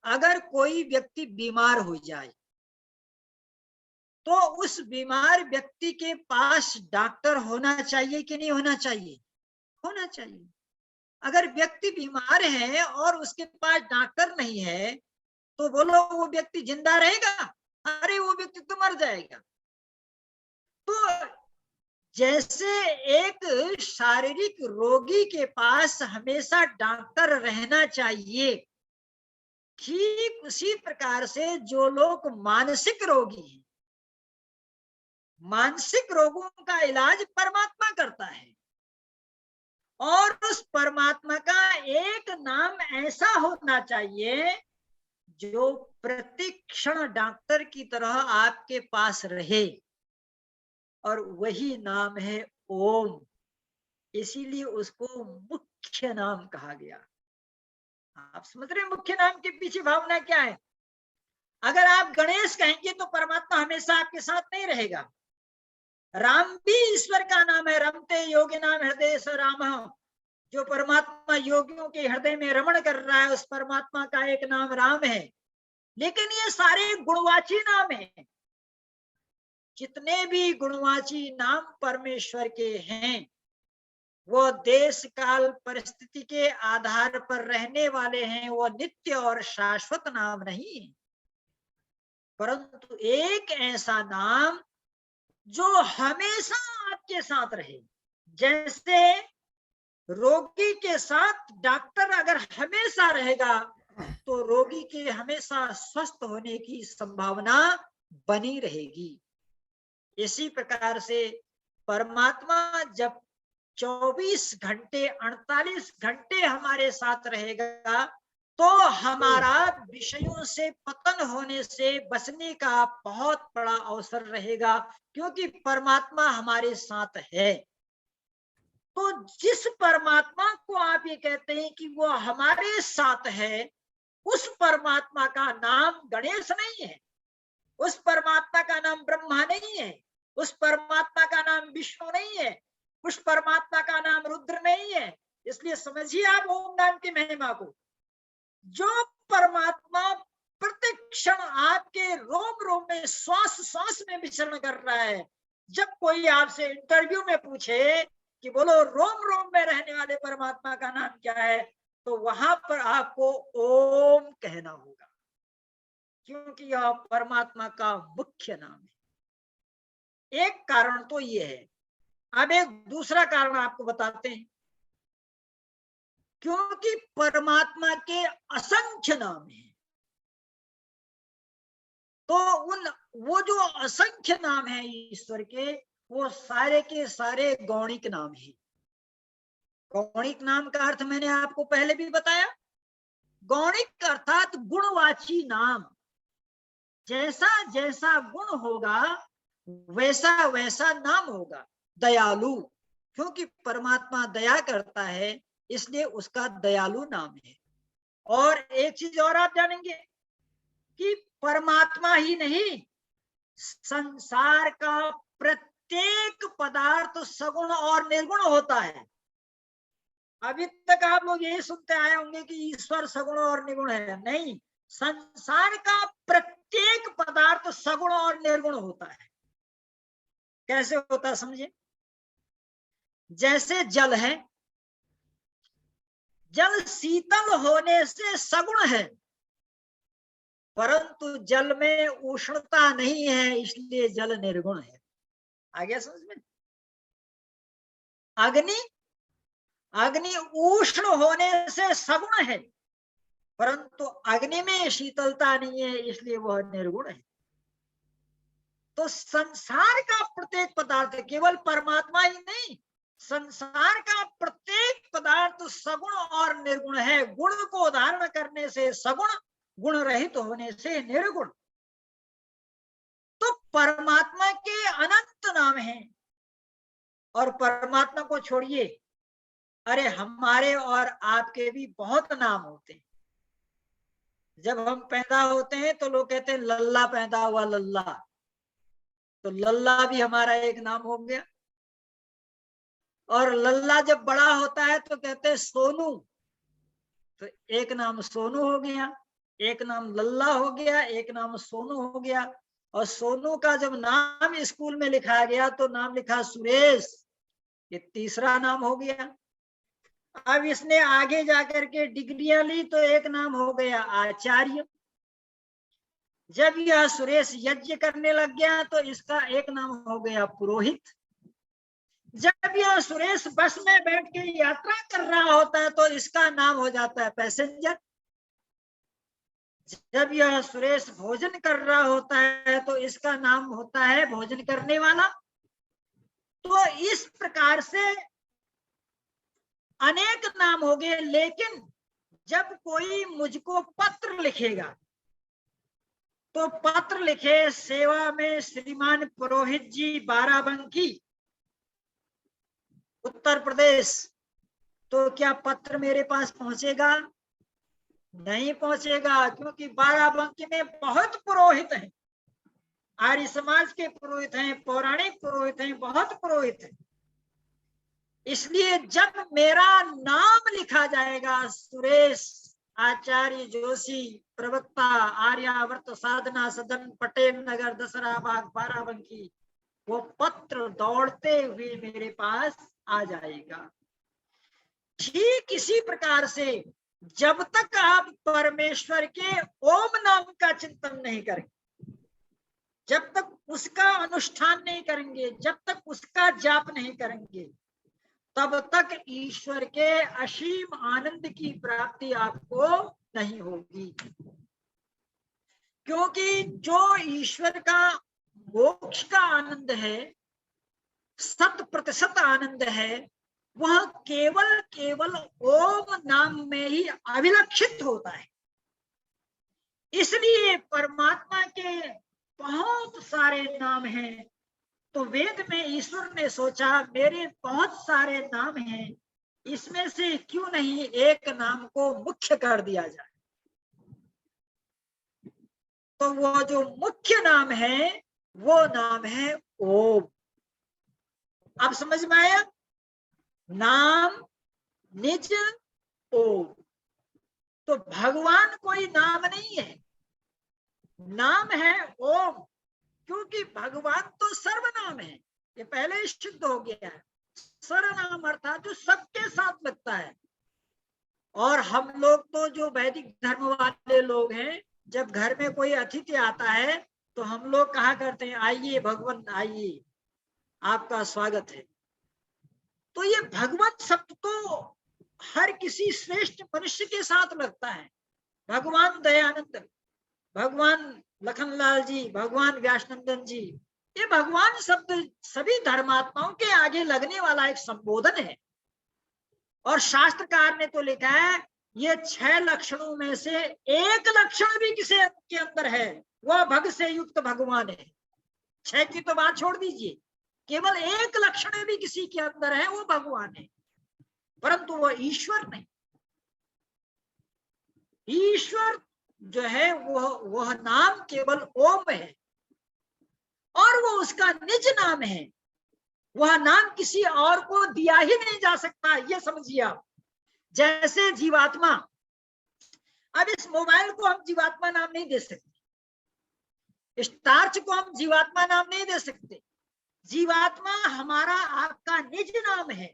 अगर कोई व्यक्ति बीमार हो जाए तो उस बीमार व्यक्ति के पास डॉक्टर होना चाहिए कि नहीं होना चाहिए? होना चाहिए। अगर व्यक्ति बीमार है और उसके पास डॉक्टर नहीं है तो बोलो वो व्यक्ति जिंदा रहेगा? अरे वो व्यक्ति तो मर जाएगा। तो जैसे एक शारीरिक रोगी के पास हमेशा डॉक्टर रहना चाहिए, ठीक उसी प्रकार से जो लोग मानसिक रोगी हैं, मानसिक रोगों का इलाज परमात्मा करता है, और उस परमात्मा का एक नाम ऐसा होना चाहिए जो प्रतिक्षण डॉक्टर की तरह आपके पास रहे, और वही नाम है ओम। इसीलिए उसको मुख्य नाम कहा गया। आप समझ रहे हैं मुख्य नाम के पीछे भावना क्या है? अगर आप गणेश कहेंगे तो परमात्मा हमेशा आपके साथ नहीं रहेगा। राम भी ईश्वर का नाम है, रमते योगी नाम हृदय स राम। जो परमात्मा योगियों के हृदय में रमण कर रहा है, उस परमात्मा का एक नाम राम है। लेकिन ये सारे गुणवाची नाम हैं। जितने भी गुणवाची नाम परमेश्वर के हैं, वो देश काल परिस्थिति के आधार पर रहने वाले हैं, वो नित्य और शाश्वत नाम नहीं है। परंतु एक ऐसा नाम जो हमेशा आपके साथ रहे। जैसे रोगी के साथ डॉक्टर अगर हमेशा रहेगा तो रोगी के हमेशा स्वस्थ होने की संभावना बनी रहेगी। इसी प्रकार से परमात्मा जब 24 घंटे 48 घंटे हमारे साथ रहेगा तो हमारा विषयों से पतन होने से बचने का बहुत बड़ा अवसर रहेगा, क्योंकि परमात्मा हमारे साथ है। तो जिस परमात्मा को आप ये कहते हैं कि वो हमारे साथ है, उस परमात्मा का नाम गणेश नहीं है, उस परमात्मा का नाम ब्रह्मा नहीं है, उस परमात्मा का नाम विष्णु नहीं है, उस परमात्मा का नाम रुद्र नहीं है। इसलिए समझिए आप ओम नाम की महिमा को। जो परमात्मा प्रत्येक क्षण आपके रोम रोम में, श्वास श्वास में विचरण कर रहा है। जब कोई आपसे इंटरव्यू में पूछे कि बोलो रोम रोम में रहने वाले परमात्मा का नाम क्या है, तो वहां पर आपको ओम कहना होगा, क्योंकि यह परमात्मा का मुख्य नाम है। एक कारण तो ये है। अब एक दूसरा कारण आपको बताते हैं। क्योंकि परमात्मा के असंख्य नाम हैं, तो वो जो असंख्य नाम है ईश्वर के, वो सारे के सारे गौणिक नाम हैं। गौणिक नाम का अर्थ मैंने आपको पहले भी बताया। गौणिक अर्थात गुणवाची नाम। जैसा जैसा गुण होगा वैसा वैसा नाम होगा। दयालु, क्योंकि परमात्मा दया करता है, इसलिए उसका दयालु नाम है। और एक चीज और आप जानेंगे कि परमात्मा ही नहीं, संसार का प्रत्येक पदार्थ सगुण और निर्गुण होता है। अभी तक आप लोग यही सुनते आए होंगे कि ईश्वर सगुण और निर्गुण है। नहीं, संसार का प्रत्येक पदार्थ सगुण और निर्गुण होता है। कैसे होता है समझिए। जैसे जल है, जल शीतल होने से सगुण है, परंतु जल में उष्णता नहीं है, इसलिए जल निर्गुण है। आ गया समझ में। अग्नि, अग्नि उष्ण होने से सगुण है, परंतु अग्नि में शीतलता नहीं है, इसलिए वह निर्गुण है। तो संसार का प्रत्येक पदार्थ, केवल परमात्मा ही नहीं, संसार का प्रत्येक पदार्थ सगुण और निर्गुण है। गुण को धारण करने से सगुण, गुण रहित होने से निर्गुण। तो परमात्मा के अनंत नाम हैं। और परमात्मा को छोड़िए, अरे हमारे और आपके भी बहुत नाम होते हैं। जब हम पैदा होते हैं तो लोग कहते हैं लल्ला पैदा हुआ, लल्ला, तो लल्ला भी हमारा एक नाम हो गया। और लल्ला जब बड़ा होता है तो कहते हैं सोनू, तो एक नाम सोनू हो गया, एक नाम लल्ला हो गया, एक नाम सोनू हो गया। और सोनू का जब नाम स्कूल में लिखा गया तो नाम लिखा सुरेश, ये तीसरा नाम हो गया। अब इसने आगे जाकर के डिग्रियां ली तो एक नाम हो गया आचार्य। जब यह सुरेश यज्ञ करने लग गया तो इसका एक नाम हो गया पुरोहित। जब यह सुरेश बस में बैठ के यात्रा कर रहा होता है तो इसका नाम हो जाता है पैसेंजर। जब यह सुरेश भोजन कर रहा होता है तो इसका नाम होता है भोजन करने वाला। तो इस प्रकार से अनेक नाम हो गए। लेकिन जब कोई मुझको पत्र लिखेगा तो पत्र लिखे सेवा में श्रीमान पुरोहित जी बाराबंकी उत्तर प्रदेश, तो क्या पत्र मेरे पास पहुंचेगा? नहीं पहुंचेगा, क्योंकि बाराबंकी में बहुत पुरोहित हैं, आर्य समाज के पुरोहित हैं, पौराणिक पुरोहित हैं, बहुत पुरोहित हैं। इसलिए जब मेरा नाम लिखा जाएगा सुरेश आचार्य जोशी, प्रवक्ता आर्यावर्त साधना सदन पटेल नगर दसरा बाग बाराबंकी, वो पत्र दौड़ते हुए मेरे पास आ जाएगा। ठीक इसी प्रकार से जब तक आप परमेश्वर के ओम नाम का चिंतन नहीं करेंगे, जब तक उसका अनुष्ठान नहीं करेंगे, जब तक उसका जाप नहीं करेंगे, तब तक ईश्वर के असीम आनंद की प्राप्ति आपको नहीं होगी। क्योंकि जो ईश्वर का मोक्ष का आनंद है, 100% आनंद है, वह केवल केवल ओम नाम में ही अभिलक्षित होता है। इसलिए परमात्मा के बहुत सारे नाम हैं, तो वेद में ईश्वर ने सोचा मेरे बहुत सारे नाम हैं, इसमें से क्यों नहीं एक नाम को मुख्य कर दिया जाए। तो वो जो मुख्य नाम है वो नाम है ओम। अब समझ में आया? नाम निज ओम। तो भगवान कोई नाम नहीं है, नाम है ओम। क्योंकि भगवान तो सर्वनाम है, ये पहले ही सिद्ध हो गया है। सर्वनाम अर्थात जो सबके साथ लगता है। और हम लोग तो जो वैदिक धर्म वाले लोग हैं, जब घर में कोई अतिथि आता है तो हम लोग कहा करते हैं आइए भगवान आइए, आपका स्वागत है। तो ये भगवत शब्द तो हर किसी श्रेष्ठ मनुष्य के साथ लगता है। भगवान दयानंद, भगवान लखनलाल जी, भगवान व्यासनंदन जी, ये भगवान शब्द सभी धर्मात्माओं के आगे लगने वाला एक संबोधन है। और शास्त्रकार ने तो लिखा है ये 6 लक्षणों में से एक लक्षण भी किसी के अंदर है, वह भग से युक्त भगवान है। 6 की तो बात छोड़ दीजिए, केवल एक लक्षण भी किसी के अंदर है, वो भगवान है, परंतु वह ईश्वर नहीं। ईश्वर जो है वह नाम केवल ओम है, और वो उसका निज नाम है। वह नाम किसी और को दिया ही नहीं जा सकता, ये समझिए आप। जैसे जीवात्मा, अब इस मोबाइल को हम जीवात्मा नाम नहीं दे सकते, स्टार्च को हम जीवात्मा नाम नहीं दे सकते। जीवात्मा हमारा आपका निज नाम है।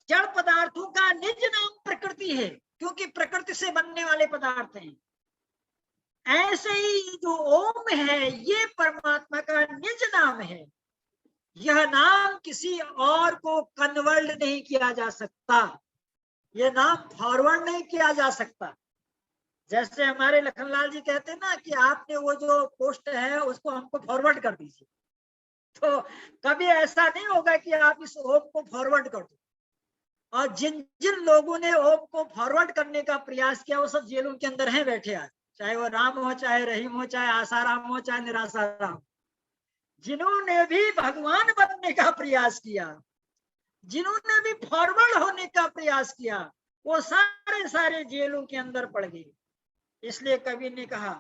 जड़ पदार्थों का निज नाम प्रकृति है, क्योंकि प्रकृति से बनने वाले पदार्थ हैं। ऐसे ही जो ओम है ये परमात्मा का निज नाम है। यह नाम किसी और को कन्वर्ट नहीं किया जा सकता, यह नाम फॉरवर्ड नहीं किया जा सकता। जैसे हमारे लखनलाल जी कहते हैं ना कि आपने वो जो पोस्ट है उसको हमको फॉरवर्ड कर दीजिए, तो कभी ऐसा नहीं होगा कि आप इस ओम को फॉरवर्ड कर दो। और जिन जिन लोगों ने ओम को फॉरवर्ड करने का प्रयास किया वो सब जेलों के अंदर हैं बैठे आज, चाहे वो राम हो, चाहे रहीम हो, चाहे आसाराम हो, चाहे निरासाराम। जिन्होंने भी भगवान बनने का प्रयास किया, जिन्होंने भी फॉरवर्ड होने का प्रयास किया, वो सारे सारे जेलों के अंदर पड़ गए। इसलिए कवि ने कहा,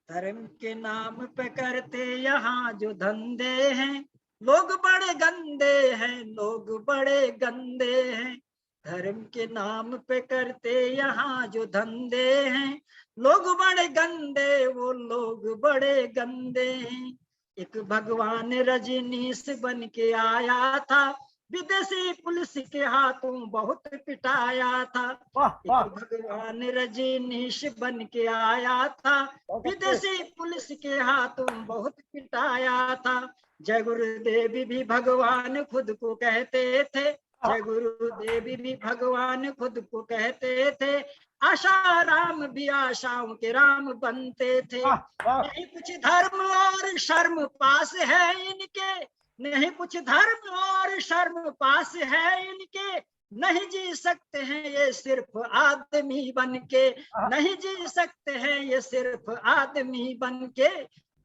धर्म के नाम पे करते यहाँ जो धंधे हैं, लोग बड़े गंदे हैं, लोग बड़े गंदे हैं। धर्म के नाम पे करते यहाँ जो धंधे हैं, लोग बड़े गंदे, वो लोग बड़े गंदे हैं। एक भगवान रजनीश बन के आया था, विदेशी पुलिस के हाथों बहुत पिटाया था। एक भगवान रजनीश बन के आया था, विदेशी पुलिस के हाथों बहुत पिटाया था। जय गुरुदेव भी भगवान खुद को कहते थे, जय गुरुदेव भी भगवान खुद को कहते थे। आशा राम भी आशाओं के राम बनते थे। नहीं कुछ धर्म और शर्म पास है इनके, नहीं कुछ धर्म और शर्म पास है इनके। नहीं जी सकते हैं ये सिर्फ आदमी बनके, नहीं जी सकते हैं ये सिर्फ आदमी बनके।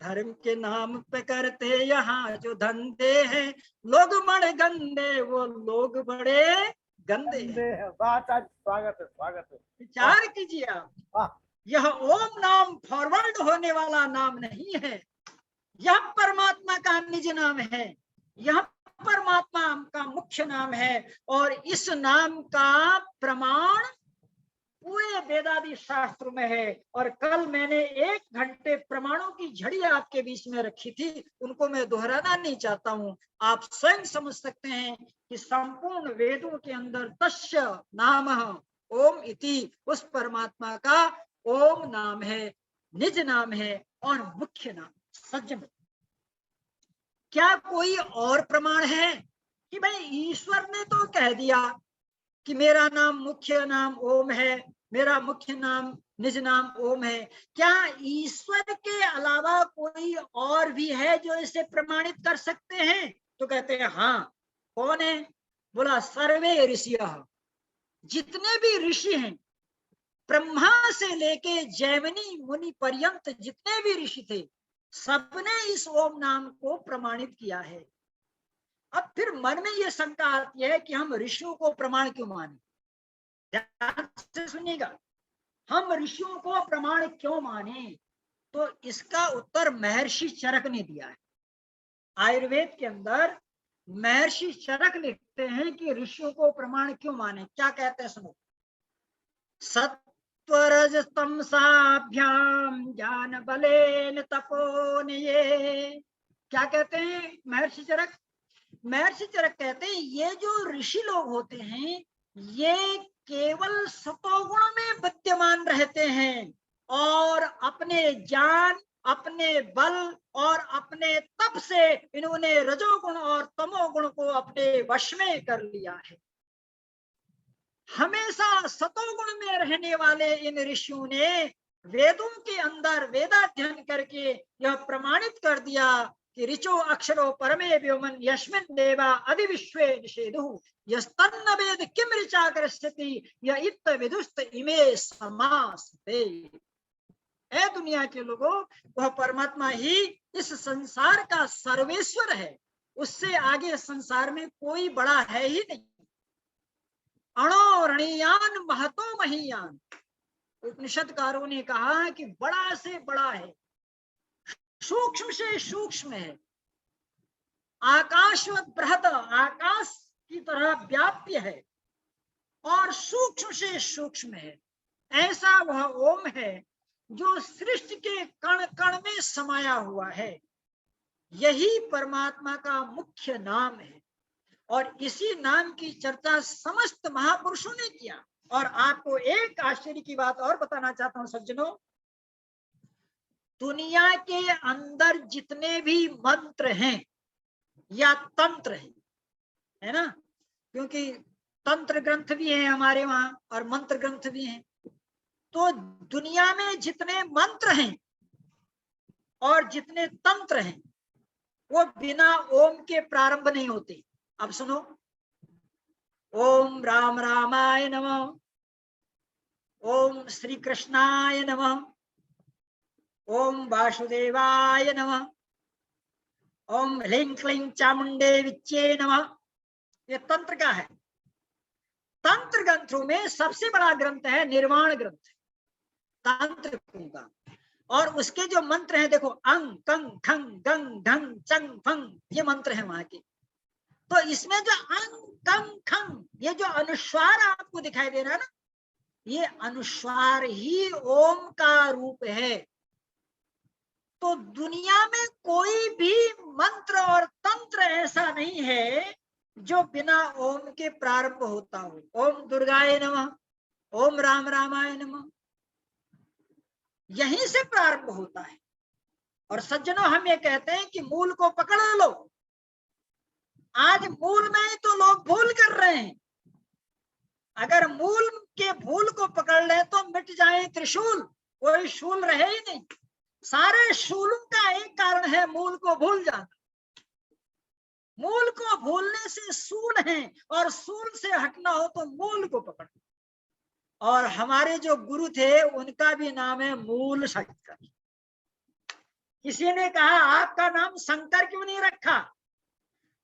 धर्म के नाम पे करते यहाँ जो धंधे हैं, लोग बड़े गंदे, वो लोग बड़े गंदे हैं। स्वागत है, स्वागत है। विचार कीजिए आप, यह ओम नाम फॉरवर्ड होने वाला नाम नहीं है, यह परमात्मा का निज नाम है, यह परमात्मा का मुख्य नाम है। और इस नाम का प्रमाण पूरे वेदादि शास्त्र में है। और कल मैंने 1 घंटे प्रमाणों की झड़ी आपके बीच में रखी थी, उनको मैं दोहराना नहीं चाहता हूं। आप स्वयं समझ सकते हैं कि संपूर्ण वेदों के अंदर तस्य नाम ओम इति, उस परमात्मा का ओम नाम है, निज नाम है और मुख्य नाम। सज्जन, क्या कोई और प्रमाण है कि भाई ईश्वर ने तो कह दिया कि मेरा नाम मुख्य नाम ओम है, मेरा मुख्य नाम निज नाम ओम है। क्या ईश्वर के अलावा कोई और भी है जो इसे प्रमाणित कर सकते हैं? तो कहते हैं हाँ। कौन है? बोला सर्वे ऋषियः, जितने भी ऋषि हैं, ब्रह्मा से लेके जैमिनी मुनि पर्यंत जितने भी ऋषि थे, सबने इस ओम नाम को प्रमाणित किया है। अब फिर मन में यह शंका आती है कि हम ऋषियों को प्रमाण क्यों माने? ध्यान से सुनिएगा, हम ऋषियों को प्रमाण क्यों माने? तो इसका उत्तर महर्षि चरक ने दिया है। आयुर्वेद के अंदर महर्षि चरक लिखते हैं कि ऋषियों को प्रमाण क्यों माने। क्या कहते हैं सुनो, सत्वरज तमसाभ्याम ज्ञान बलेन तपोनिये। क्या कहते हैं महर्षि चरक? महर्षि चरक कहते हैं ये जो ऋषि लोग होते हैं, ये केवल सतोगुण में विद्यमान रहते हैं और अपने ज्ञान, अपने बल और अपने तप से इन्होंने रजोगुण और तमोगुण को अपने वश में कर लिया है। हमेशा सतोगुण में रहने वाले इन ऋषियों ने वेदों के अंदर वेदाध्ययन करके यह प्रमाणित कर दिया कि ऋचो अक्षरो परमे व्योमन यस्मिन् देवा अधिविश्वे निषेधुः यस्तन्न वेद किम ऋचा करस्यति य इत्थ विदुस्त इमे समास्ते। ऐ दुनिया के लोगों, वह परमात्मा ही इस संसार का सर्वेश्वर है, उससे आगे संसार में कोई बड़ा है ही नहीं। अणो रणीयान महतो महीयान, उपनिषदकारों ने कहा कि बड़ा से बड़ा है, सूक्ष्म से सूक्ष्म है, आकाशवत बृहत, आकाश की तरह व्याप्य है और सूक्ष्म से सूक्ष्म है। ऐसा वह ओम है जो सृष्टि के कण कण में समाया हुआ है। यही परमात्मा का मुख्य नाम है और इसी नाम की चर्चा समस्त महापुरुषों ने किया। और आपको एक आश्चर्य की बात और बताना चाहता हूं सज्जनों, दुनिया के अंदर जितने भी मंत्र हैं या तंत्र हैं, है ना, क्योंकि तंत्र ग्रंथ भी हैं हमारे वहां और मंत्र ग्रंथ भी हैं, तो दुनिया में जितने मंत्र हैं और जितने तंत्र हैं वो बिना ओम के प्रारंभ नहीं होते। अब सुनो, ओम राम रामाय नमः, ओम श्री कृष्णाय नमः, ओम वासुदेवाय नमः, ओम ह्लीं क्लीं चामुंडे विच्चे नमः। ये तंत्र का है। तंत्र ग्रंथों में सबसे बड़ा ग्रंथ है निर्वाण ग्रंथ। तांत्रिकों का। और उसके जो मंत्र हैं देखो, अंग कंग खंग गंग ढंग चंग फंग, ये मंत्र है वहां के। तो इसमें जो अंग कंग खंग, ये जो अनुस्वार आपको दिखाई दे रहा है ना, ये अनुस्वार ही ओम का रूप है। तो दुनिया में कोई भी मंत्र और तंत्र ऐसा नहीं है जो बिना ओम के प्रारंभ होता हो। ओम दुर्गाय नमः, ओम राम रामाय नमः, यहीं से प्रारंभ होता है। और सज्जनों, हम ये कहते हैं कि मूल को पकड़ लो। आज मूल में ही तो लोग भूल कर रहे हैं। अगर मूल के भूल को पकड़ ले तो मिट जाए त्रिशूल, कोई शूल रहे ही नहीं। सारे शूलों का एक कारण है मूल को भूल जाना। मूल को भूलने से सूल है, और सूल से हटना हो तो मूल को पकड़। और हमारे जो गुरु थे उनका भी नाम है मूल शंकर। किसी ने कहा आपका नाम शंकर क्यों नहीं रखा?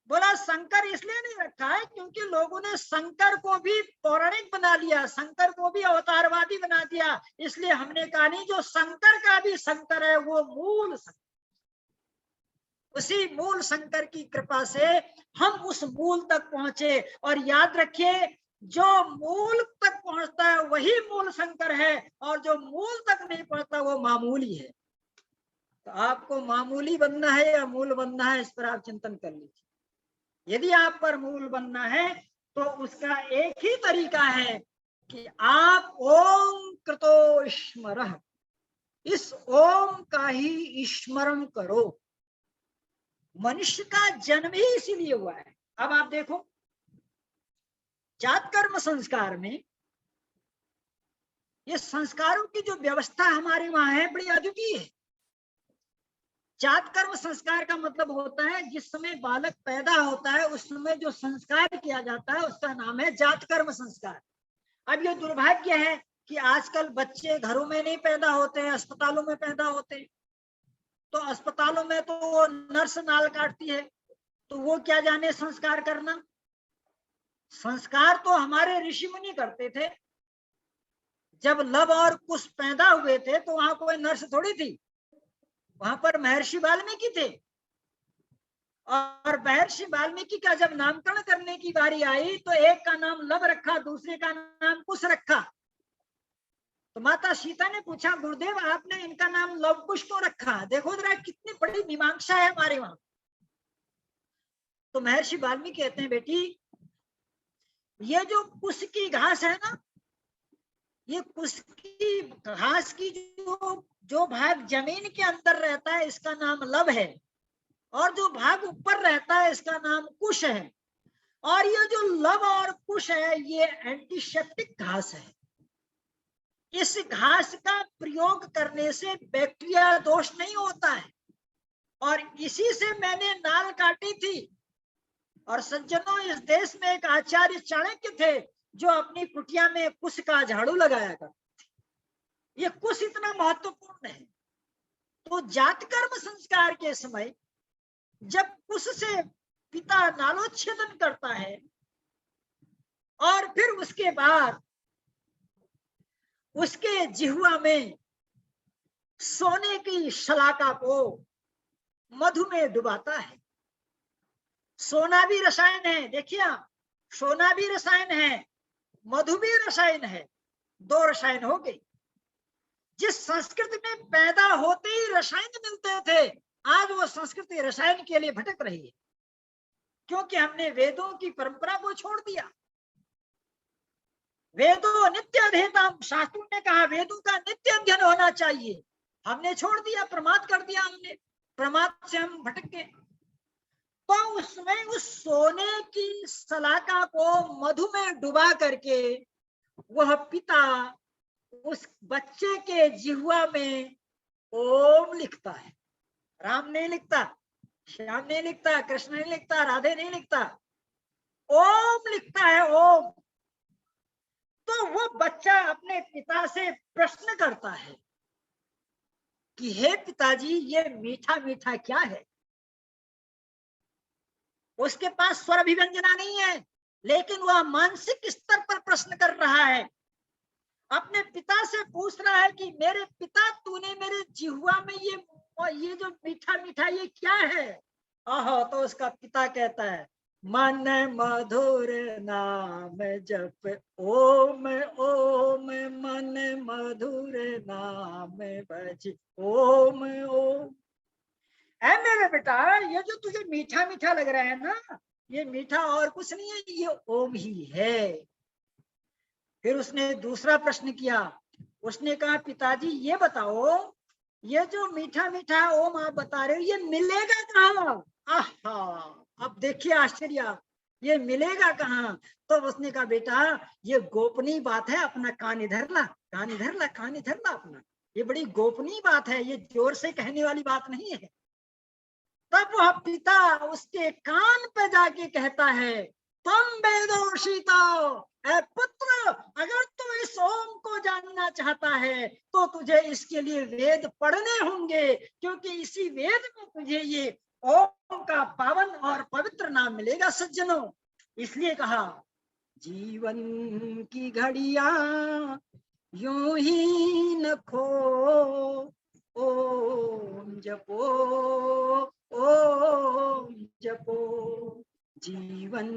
बोला शंकर इसलिए नहीं रखा है क्योंकि लोगों ने शंकर को भी पौराणिक बना लिया, शंकर को भी अवतारवादी बना दिया। इसलिए हमने कहा नहीं, जो शंकर का भी शंकर है वो मूल शंकर। उसी मूल शंकर की कृपा से हम उस मूल तक पहुंचे। और याद रखिए, जो मूल तक पहुंचता है वही मूल शंकर है, और जो मूल तक नहीं पहुंचता वो मामूली है। तो आपको मामूली बनना है या मूल बनना है, इस पर आप चिंतन कर लीजिए। यदि आप पर मूल बनना है तो उसका एक ही तरीका है कि आप ओम कृतो स्मरः, इस ओम का ही स्मरण करो। मनुष्य का जन्म ही इसीलिए हुआ है। अब आप देखो, जात कर्म संस्कार में ये संस्कारों की जो व्यवस्था हमारे वहां है बड़ी अद्वितीय है। जात कर्म संस्कार का मतलब होता है जिस समय बालक पैदा होता है उस समय जो संस्कार किया जाता है उसका नाम है जात कर्म संस्कार। अब ये दुर्भाग्य है कि आजकल बच्चे घरों में नहीं पैदा होते हैं, अस्पतालों में पैदा होते हैं। तो अस्पतालों में तो वो नर्स नाल काटती है, तो वो क्या जाने संस्कार करना। संस्कार तो हमारे ऋषि मुनि करते थे। जब लव और कुश पैदा हुए थे तो वहां कोई नर्स थोड़ी थी, वहां पर महर्षि वाल्मीकि थे। और महर्षि वाल्मीकि का जब नामकरण करने की बारी आई तो एक का नाम लव रखा, दूसरे का नाम कुश रखा। तो माता सीता ने पूछा, गुरुदेव आपने इनका नाम लव कुश क्यों रखा? देखो जरा कितनी बड़ी मीमांसा है हमारे वहां। तो महर्षि वाल्मीकि कहते हैं, बेटी ये जो कुश की घास है ना, ये कुश की घास की जो भाग जमीन के अंदर रहता है इसका नाम लव है, और जो भाग ऊपर रहता है इसका नाम कुश है। और ये जो लव और कुश है ये एंटीसेप्टिक घास है। इस घास का प्रयोग करने से बैक्टीरिया दोष नहीं होता है, और इसी से मैंने नाल काटी थी। और सज्जनों, इस देश में एक आचार्य चाणक्य थे जो अपनी कुटिया में कुश का झाड़ू लगाया करते थे। ये कुश इतना महत्वपूर्ण है। तो जात कर्म संस्कार के समय जब कुश से पिता नालोच्छेदन करता है और फिर उसके बाद उसके जिह्वा में सोने की शलाका को मधु में डुबाता है। सोना भी रसायन है, देखिए आप, सोना भी रसायन है, मधु भी रसायन है, दो रसायन हो गए। जिस संस्कृति में पैदा होते ही रसायन मिलते थे, आज वो संस्कृति रसायन के लिए भटक रही है, क्योंकि हमने वेदों की परंपरा को छोड़ दिया। वेदों नित्य अध्येताम, शास्त्रों ने कहा वेदों का नित्य अध्ययन होना चाहिए, हमने छोड़ दिया, प्रमाद कर दिया हमने, प्रमाद से हम भटक गए। तो उसमें उस सोने की सलाका को मधु में डुबा करके वह पिता उस बच्चे के जिह्वा में ओम लिखता है। राम नहीं लिखता, श्याम नहीं लिखता, कृष्ण नहीं लिखता, राधे नहीं लिखता, ओम लिखता है, ओम। तो वो बच्चा अपने पिता से प्रश्न करता है कि हे पिताजी ये मीठा मीठा क्या है। उसके पास स्वर अभिव्यंजना नहीं है, लेकिन वह मानसिक स्तर पर प्रश्न कर रहा है। अपने पिता से पूछ रहा है कि मेरे पिता, तूने मेरे जिह्वा में ये जो मीठा मीठा ये क्या है? आहा, तो उसका पिता कहता है, मन मधुर नाम जप, ओम ओम मन मधुर नाम भज, ओम ओम। ऐ मेरे बेटा, ये जो तुझे मीठा मीठा लग रहा है ना, ये मीठा और कुछ नहीं है, ये ओम ही है। फिर उसने दूसरा प्रश्न किया, उसने कहा, पिताजी ये बताओ, ये जो मीठा मीठा ओम आप बता रहे हो, ये मिलेगा कहाँ? आहा, अब देखिए आश्चर्य, ये मिलेगा कहाँ? तो उसने कहा, बेटा ये गोपनीय बात है, अपना कान इधर ला, कान इधर ला, कान इधर ला अपना, ये बड़ी गोपनीय बात है, ये जोर से कहने वाली बात नहीं है। तब वह पिता उसके कान पे जाके कहता है, तुम वेदोषिता, ऐ पुत्र, अगर तू इस ओम को जानना चाहता है तो तुझे इसके लिए वेद पढ़ने होंगे, क्योंकि इसी वेद में तुझे ये ओम का पावन और पवित्र नाम मिलेगा सज्जनों। इसलिए कहा, जीवन की घड़ियां यूं ही न खो, ओम जपो, ओम जपो, जीवन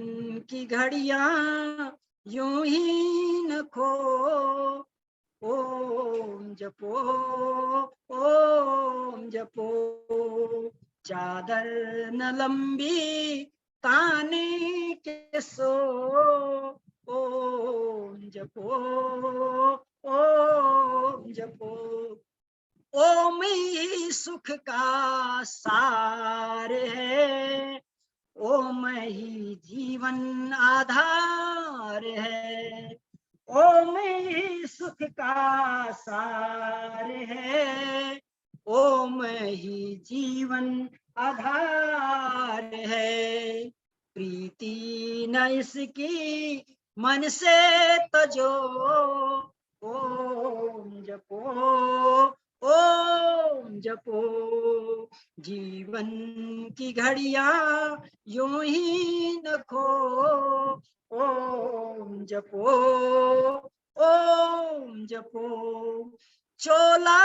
की घड़ियां यूं ही न खो, ओम जपो, ओम जपो, चादर न लंबी ताने के सो, ओम जपो, ओम जपो, ओम ही सुख का सार है, ओम ही जीवन आधार है, ओम ही सुख का सार है, ओम ही जीवन आधार है, प्रीति न इसकी मन से तजो, ओम जपो, ओम जपो, जीवन की घड़ियां यूं ही न खो, ओम जपो, ओम जपो, चोला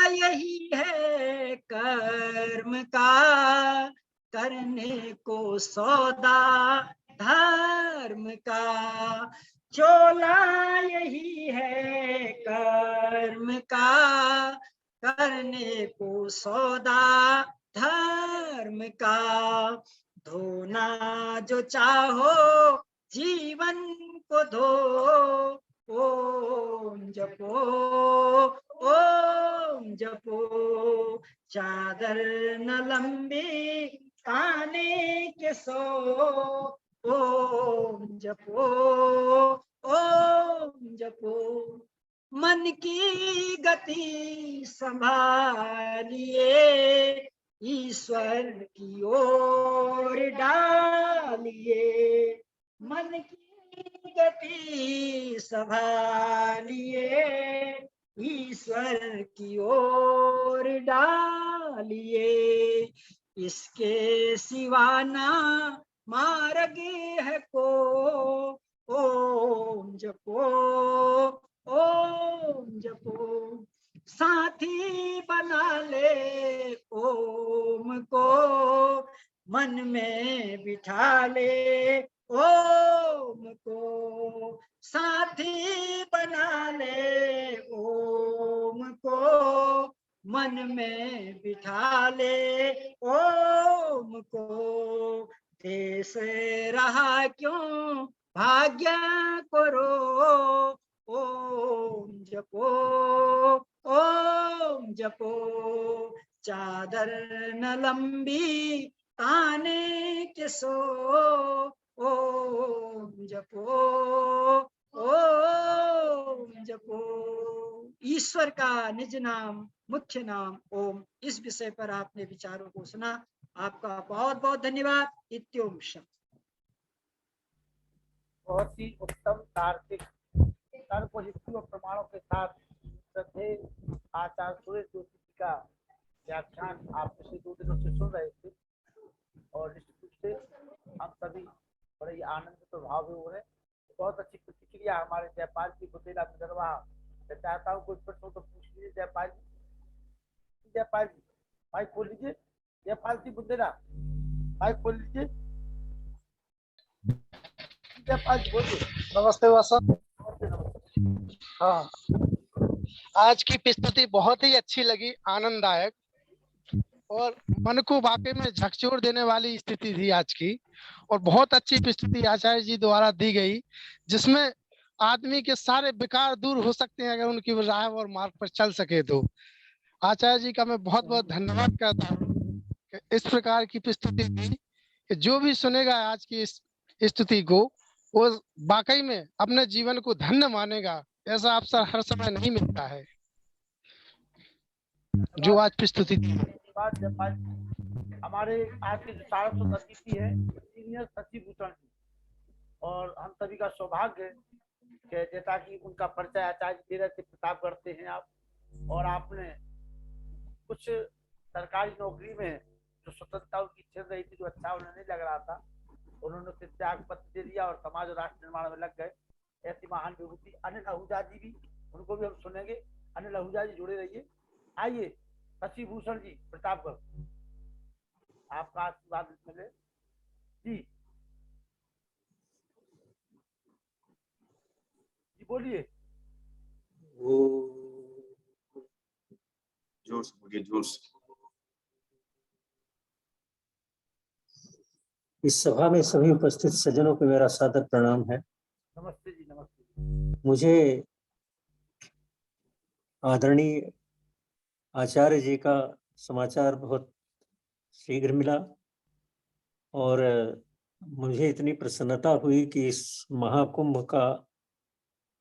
यही है कर्म का, करने को सौदा धर्म का, चोला यही है कर्म का, करने को सौदा धर्म का, धोना जो चाहो जीवन को धो, ओम जपो, ओम जपो, चादर न लंबी ताने के सो, ओम जपो, ओम जपो, मन की गति संभालिए, ईश्वर की ओर डालिए, मन की गति संभालिए, ईश्वर की ओर डालिए, इसके सिवा ना मार्ग है को, ओम जपो, ओम जपो, साथी बना ले ओम को, मन में बिठा ले ओम को, साथी बना ले ओम को, मन में बिठा ले ओम को, देश रहा क्यों भाग्य करो, ओम जपो, ओम जपो, चादर न लंबी ताने के सो, ओम जपो, ओम जपो। ईश्वर का निज नाम, मुख्य नाम ओम, इस विषय पर आपने विचारों को सुना, आपका बहुत बहुत धन्यवाद। इत्योम शम। बहुत ही उत्तम तार्किक तर्क और प्रमाणों के साथ श्रद्धेय आचार्य सुरेश जोशी जी का व्याख्यान आप पिछले 2 दिनों से सुन रहे थे, और निश्चित रूप से हम सभी बड़े आनंद प्रभाव हो रहे। बहुत अच्छी प्रतिक्रिया हमारे जयपाल जी बुटेला विदर्भा मैं चाहता हूँ कोई प्रश्न हो तो पूछ लीजिए। जयपाल जी, जयपाल जी माइक खोल लीजिए। जयपाल जी बुंदेला माइक खोल लीजिए। जयपाल जी बोलिए। नमस्ते वासा। नमस्ते नमस्ते। हाँ, आज की प्रस्तुति बहुत ही अच्छी लगी, आनंददायक और मन को वाकई में झकझोर देने वाली स्थिति थी आज की। और बहुत अच्छी प्रस्तुति आचार्य जी द्वारा दी गई, जिसमें आदमी के सारे विकार दूर हो सकते हैं अगर उनकी राह और मार्ग पर चल सके तो। आचार्य जी का मैं बहुत बहुत धन्यवाद करता हूँ कि इस प्रकार की प्रस्तुति दी कि जो भी सुनेगा आज की इस स्तुति को वो वाकई में अपने जीवन को धन्य मानेगा। ऐसा अवसर हर समय नहीं मिलता है जो आज प्रस्तुति दी। धन्यवाद जयपाल जी। हमारे आज के जो सारस्वत अतिथि है सीनियर शशि भूषण जी, और हम सभी का सौभाग्य है कि जैसा कि उनका परिचय आचार्य जी दे रहे थे, प्रतापगढ़ से हैं आप, और आपने कुछ सरकारी नौकरी में जो स्वतंत्रता उनकी छिन रही थी, जो अच्छा उन्हें नहीं लग रहा था, उन्होंने उसे त्याग पत्र दे दिया और समाज और राष्ट्र निर्माण में लग गए। ऐसी महान विभूति अनिल आहूजा जी भी, उनको भी हम सुनेंगे। अनिल आहूजा जी जुड़े रहिए। आइए शशि भूषण जी प्रतापगढ़, आपका आशीर्वाद मिले जी। जी बोलिए। जोर से बोलिए, जोर से। इस सभा में सभी उपस्थित सज्जनों को मेरा सादर प्रणाम है। नमस्ते जी। नमस्ते। मुझे आदरणीय आचार्य जी का समाचार बहुत शीघ्र मिला और मुझे इतनी प्रसन्नता हुई कि इस महाकुंभ का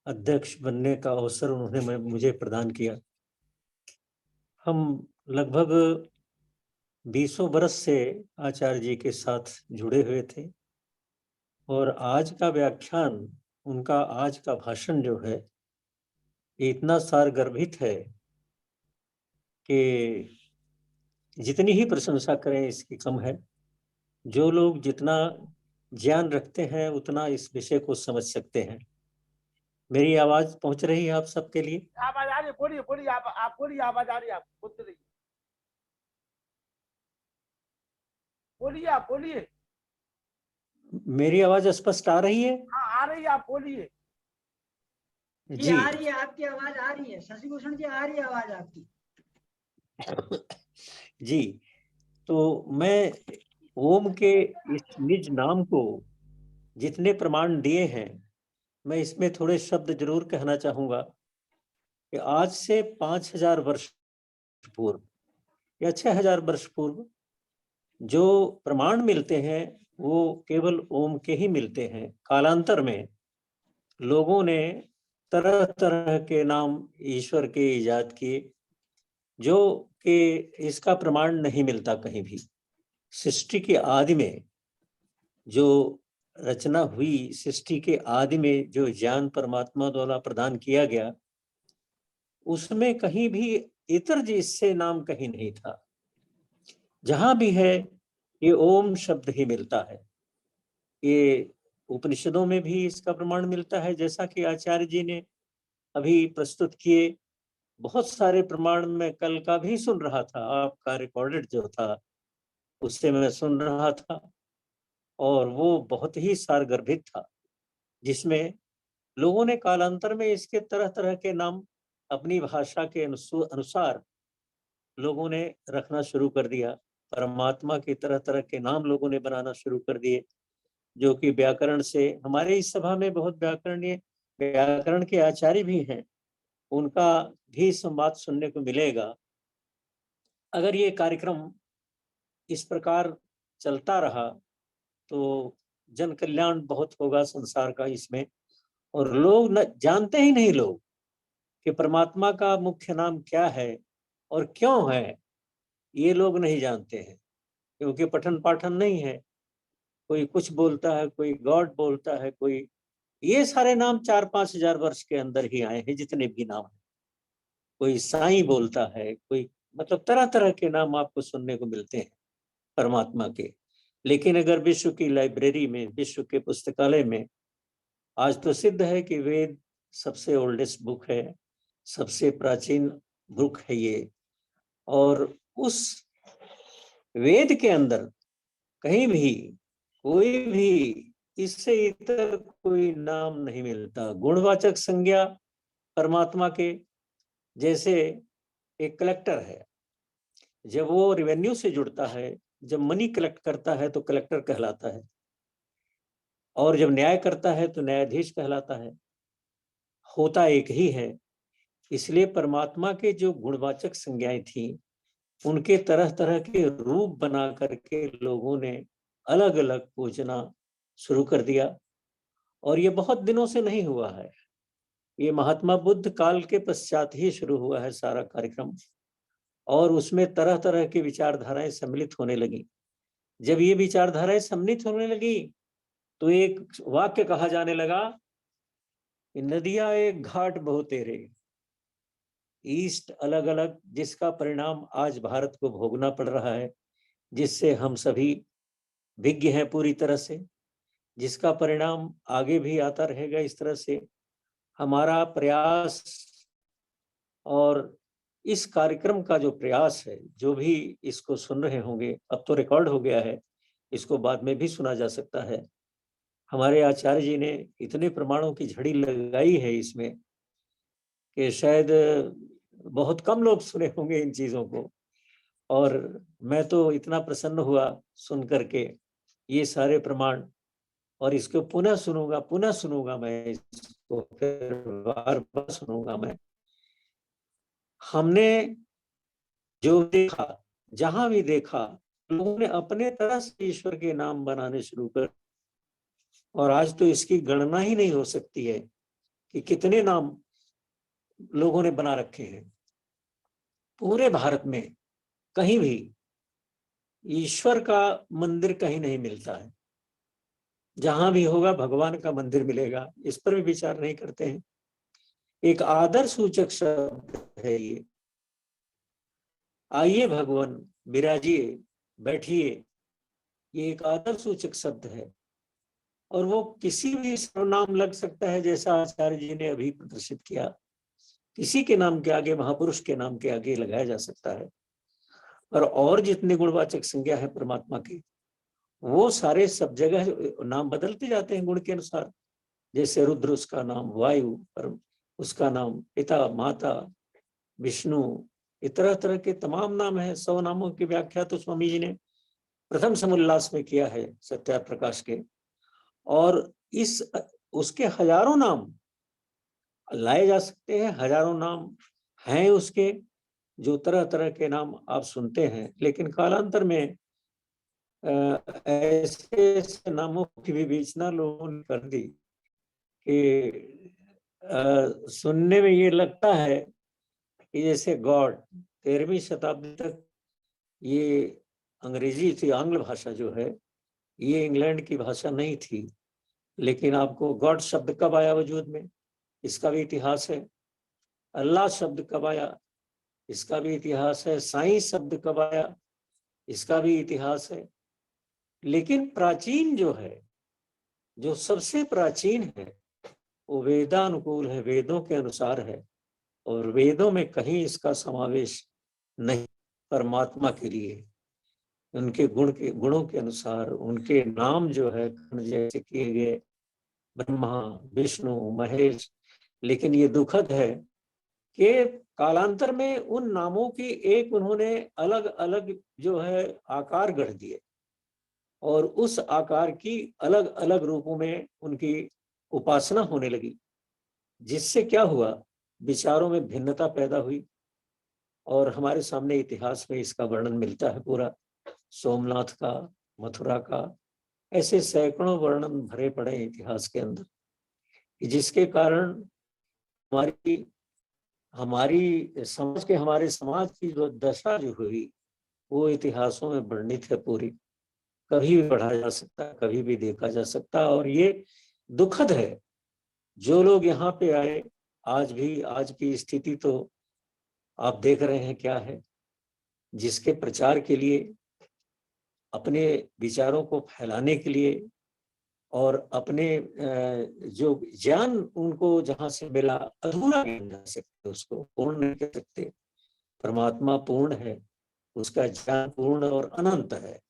अध्यक्ष बनने का अवसर उन्होंने मुझे प्रदान किया। हम लगभग 20 बरस से आचार्य जी के साथ जुड़े हुए थे और आज का व्याख्यान, उनका आज का भाषण जो है इतना सारगर्भित है कि जितनी ही प्रशंसा करें इसकी कम है। जो लोग जितना ज्ञान रखते हैं उतना इस विषय को समझ सकते हैं। मेरी आवाज पहुंच रही है आप सबके लिए? आवाज आ रही है, बोलिए बोलिए। आप बोलिए, आवाज आ रही है, आप बोलते रहिए। बोलिए, आप बोलिए। मेरी आवाज स्पष्ट आ रही है? हाँ आ रही है, आप बोलिए। जी आ रही है, आपकी आवाज आ रही है शशि भूषण जी, आ रही है आवाज आपकी। जी, तो मैं ओम के इस निज नाम को जितने प्रमाण दिए हैं, मैं इसमें थोड़े शब्द जरूर कहना चाहूंगा कि आज से 5000 वर्ष पूर्व या 6000 वर्ष पूर्व जो प्रमाण मिलते हैं वो केवल ओम के ही मिलते हैं। कालांतर में लोगों ने तरह तरह के नाम ईश्वर के इजाद किए जो कि इसका प्रमाण नहीं मिलता कहीं भी। सृष्टि के आदि में जो रचना हुई, सृष्टि के आदि में जो ज्ञान परमात्मा द्वारा प्रदान किया गया, उसमें कहीं भी इतर जिससे नाम कहीं नहीं था। जहां भी है ये ओम शब्द ही मिलता है। ये उपनिषदों में भी इसका प्रमाण मिलता है, जैसा कि आचार्य जी ने अभी प्रस्तुत किए। बहुत सारे प्रमाण मैं कल का भी सुन रहा था, आपका रिकॉर्डेड जो था उससे मैं सुन रहा था और वो बहुत ही सारगर्भित था, जिसमें लोगों ने कालांतर में इसके तरह तरह के नाम अपनी भाषा के अनुसार लोगों ने रखना शुरू कर दिया। परमात्मा के तरह तरह के नाम लोगों ने बनाना शुरू कर दिए, जो कि व्याकरण से, हमारे इस सभा में बहुत व्याकरण के आचार्य भी हैं, उनका भी संवाद सुनने को मिलेगा। अगर ये कार्यक्रम इस प्रकार चलता रहा तो जन कल्याण बहुत होगा संसार का इसमें। और लोग न जानते ही नहीं लोग कि परमात्मा का मुख्य नाम क्या है और क्यों है, ये लोग नहीं जानते हैं, क्योंकि पठन पाठन नहीं है। कोई कुछ बोलता है, कोई गॉड बोलता है, कोई, ये सारे नाम 4-5 हजार वर्ष के अंदर ही आए हैं जितने भी नाम हैं। कोई साईं बोलता है, कोई, मतलब तरह तरह के नाम आपको सुनने को मिलते हैं परमात्मा के। लेकिन अगर विश्व की लाइब्रेरी में, विश्व के पुस्तकालय में, आज तो सिद्ध है कि वेद सबसे ओल्डेस्ट बुक है, सबसे प्राचीन बुक है ये, और उस वेद के अंदर कहीं भी कोई भी इससे इतर कोई नाम नहीं मिलता। गुणवाचक संज्ञा परमात्मा के, जैसे एक कलेक्टर है, जब वो रेवेन्यू से जुड़ता है, जब मनी कलेक्ट करता है तो कलेक्टर कहलाता है, और जब न्याय करता है तो न्यायाधीश कहलाता है। होता एक ही है। इसलिए परमात्मा के जो गुणवाचक संज्ञाएं थी, उनके तरह तरह के रूप बना करके लोगों ने अलग अलग पूजना शुरू कर दिया। और ये बहुत दिनों से नहीं हुआ है, ये महात्मा बुद्ध काल के पश्चात ही शुरू हुआ है सारा कार्यक्रम, और उसमें तरह तरह की विचारधाराएं सम्मिलित होने लगी। जब ये विचारधाराएं सम्मिलित होने लगी तो एक वाक्य कहा जाने लगा कि नदियां एक घाट बहु तेरे, ईस्ट अलग अलग, जिसका परिणाम आज भारत को भोगना पड़ रहा है, जिससे हम सभी विज्ञ हैं पूरी तरह से, जिसका परिणाम आगे भी आता रहेगा। इस तरह से हमारा प्रयास और इस कार्यक्रम का जो प्रयास है, जो भी इसको सुन रहे होंगे, अब तो रिकॉर्ड हो गया है, इसको बाद में भी सुना जा सकता है। हमारे आचार्य जी ने इतने प्रमाणों की झड़ी लगाई है इसमें कि शायद बहुत कम लोग सुने होंगे इन चीजों को, और मैं तो इतना प्रसन्न हुआ सुन करके ये सारे प्रमाण, और इसको पुनः सुनूंगा मैं, इसको फिर बार बार सुनूंगा मैं। हमने जो देखा, जहां भी देखा, लोगों ने अपने तरह से ईश्वर के नाम बनाने शुरू कर, और आज तो इसकी गणना ही नहीं हो सकती है कि कितने नाम लोगों ने बना रखे हैं। पूरे भारत में कहीं भी ईश्वर का मंदिर कहीं नहीं मिलता है। जहां भी होगा भगवान का मंदिर मिलेगा, इस पर भी विचार नहीं करते हैं। एक आदर सूचक शब्द है ये। आइए भगवान, विराजिए, बैठिए, ये एक आदर सूचक शब्द है, और वो किसी भी सर्वनाम लग सकता है, जैसा आचार्य जी ने अभी प्रदर्शित किया। किसी के नाम के आगे, महापुरुष के नाम के आगे लगाया जा सकता है। और जितने गुणवाचक संज्ञा है परमात्मा के, वो सारे सब जगह नाम बदलते जाते हैं गुण के अनुसार। जैसे रुद्र उसका नाम, वायु पर उसका नाम, पिता माता विष्णु, तरह तरह के तमाम नाम है। 100 नामों की व्याख्या तो स्वामी जी ने प्रथम समुल्लास में किया है सत्या प्रकाश के, और इस उसके हजारों नाम लाए जा सकते हैं, हजारों नाम हैं उसके, जो तरह तरह के नाम आप सुनते हैं। लेकिन कालांतर में ऐसे नामों की भी विवेचना लोगों ने कर दी कि सुनने में ये लगता है कि जैसे गॉड, 13वीं शताब्दी तक ये अंग्रेजी थी, आंग्ल भाषा जो है, ये इंग्लैंड की भाषा नहीं थी। लेकिन आपको गॉड शब्द कब आया वजूद में, इसका भी इतिहास है। अल्लाह शब्द कब आया, इसका भी इतिहास है। साईं शब्द कब आया, इसका भी इतिहास है। लेकिन प्राचीन जो है, जो सबसे प्राचीन है, वो वेदानुकूल है, वेदों के अनुसार है, और वेदों में कहीं इसका समावेश नहीं। परमात्मा के लिए उनके गुणों के अनुसार उनके नाम जो है जैसे किए गए, ब्रह्मा विष्णु महेश। लेकिन ये दुखद है कि कालांतर में उन नामों की एक उन्होंने अलग अलग जो है आकार गढ़ दिए, और उस आकार की अलग अलग रूपों में उनकी उपासना होने लगी, जिससे क्या हुआ, विचारों में भिन्नता पैदा हुई। और हमारे सामने इतिहास में इसका वर्णन मिलता है पूरा, सोमनाथ का, मथुरा का, ऐसे सैकड़ों वर्णन भरे पड़े इतिहास के अंदर, जिसके कारण हमारी समाज की जो दशा जो हुई, वो इतिहासों में वर्णित है पूरी। कभी भी पढ़ा जा सकता है, कभी भी देखा जा सकता है। और ये दुखद है, जो लोग यहाँ पे आए, आज की स्थिति तो आप देख रहे हैं क्या है, जिसके प्रचार के लिए, अपने विचारों को फैलाने के लिए और अपने जो ज्ञान उनको जहाँ से मिला, अधूरा नहीं जा सकते, उसको पूर्ण नहीं कर सकते। परमात्मा पूर्ण है, उसका ज्ञान पूर्ण और अनंत है।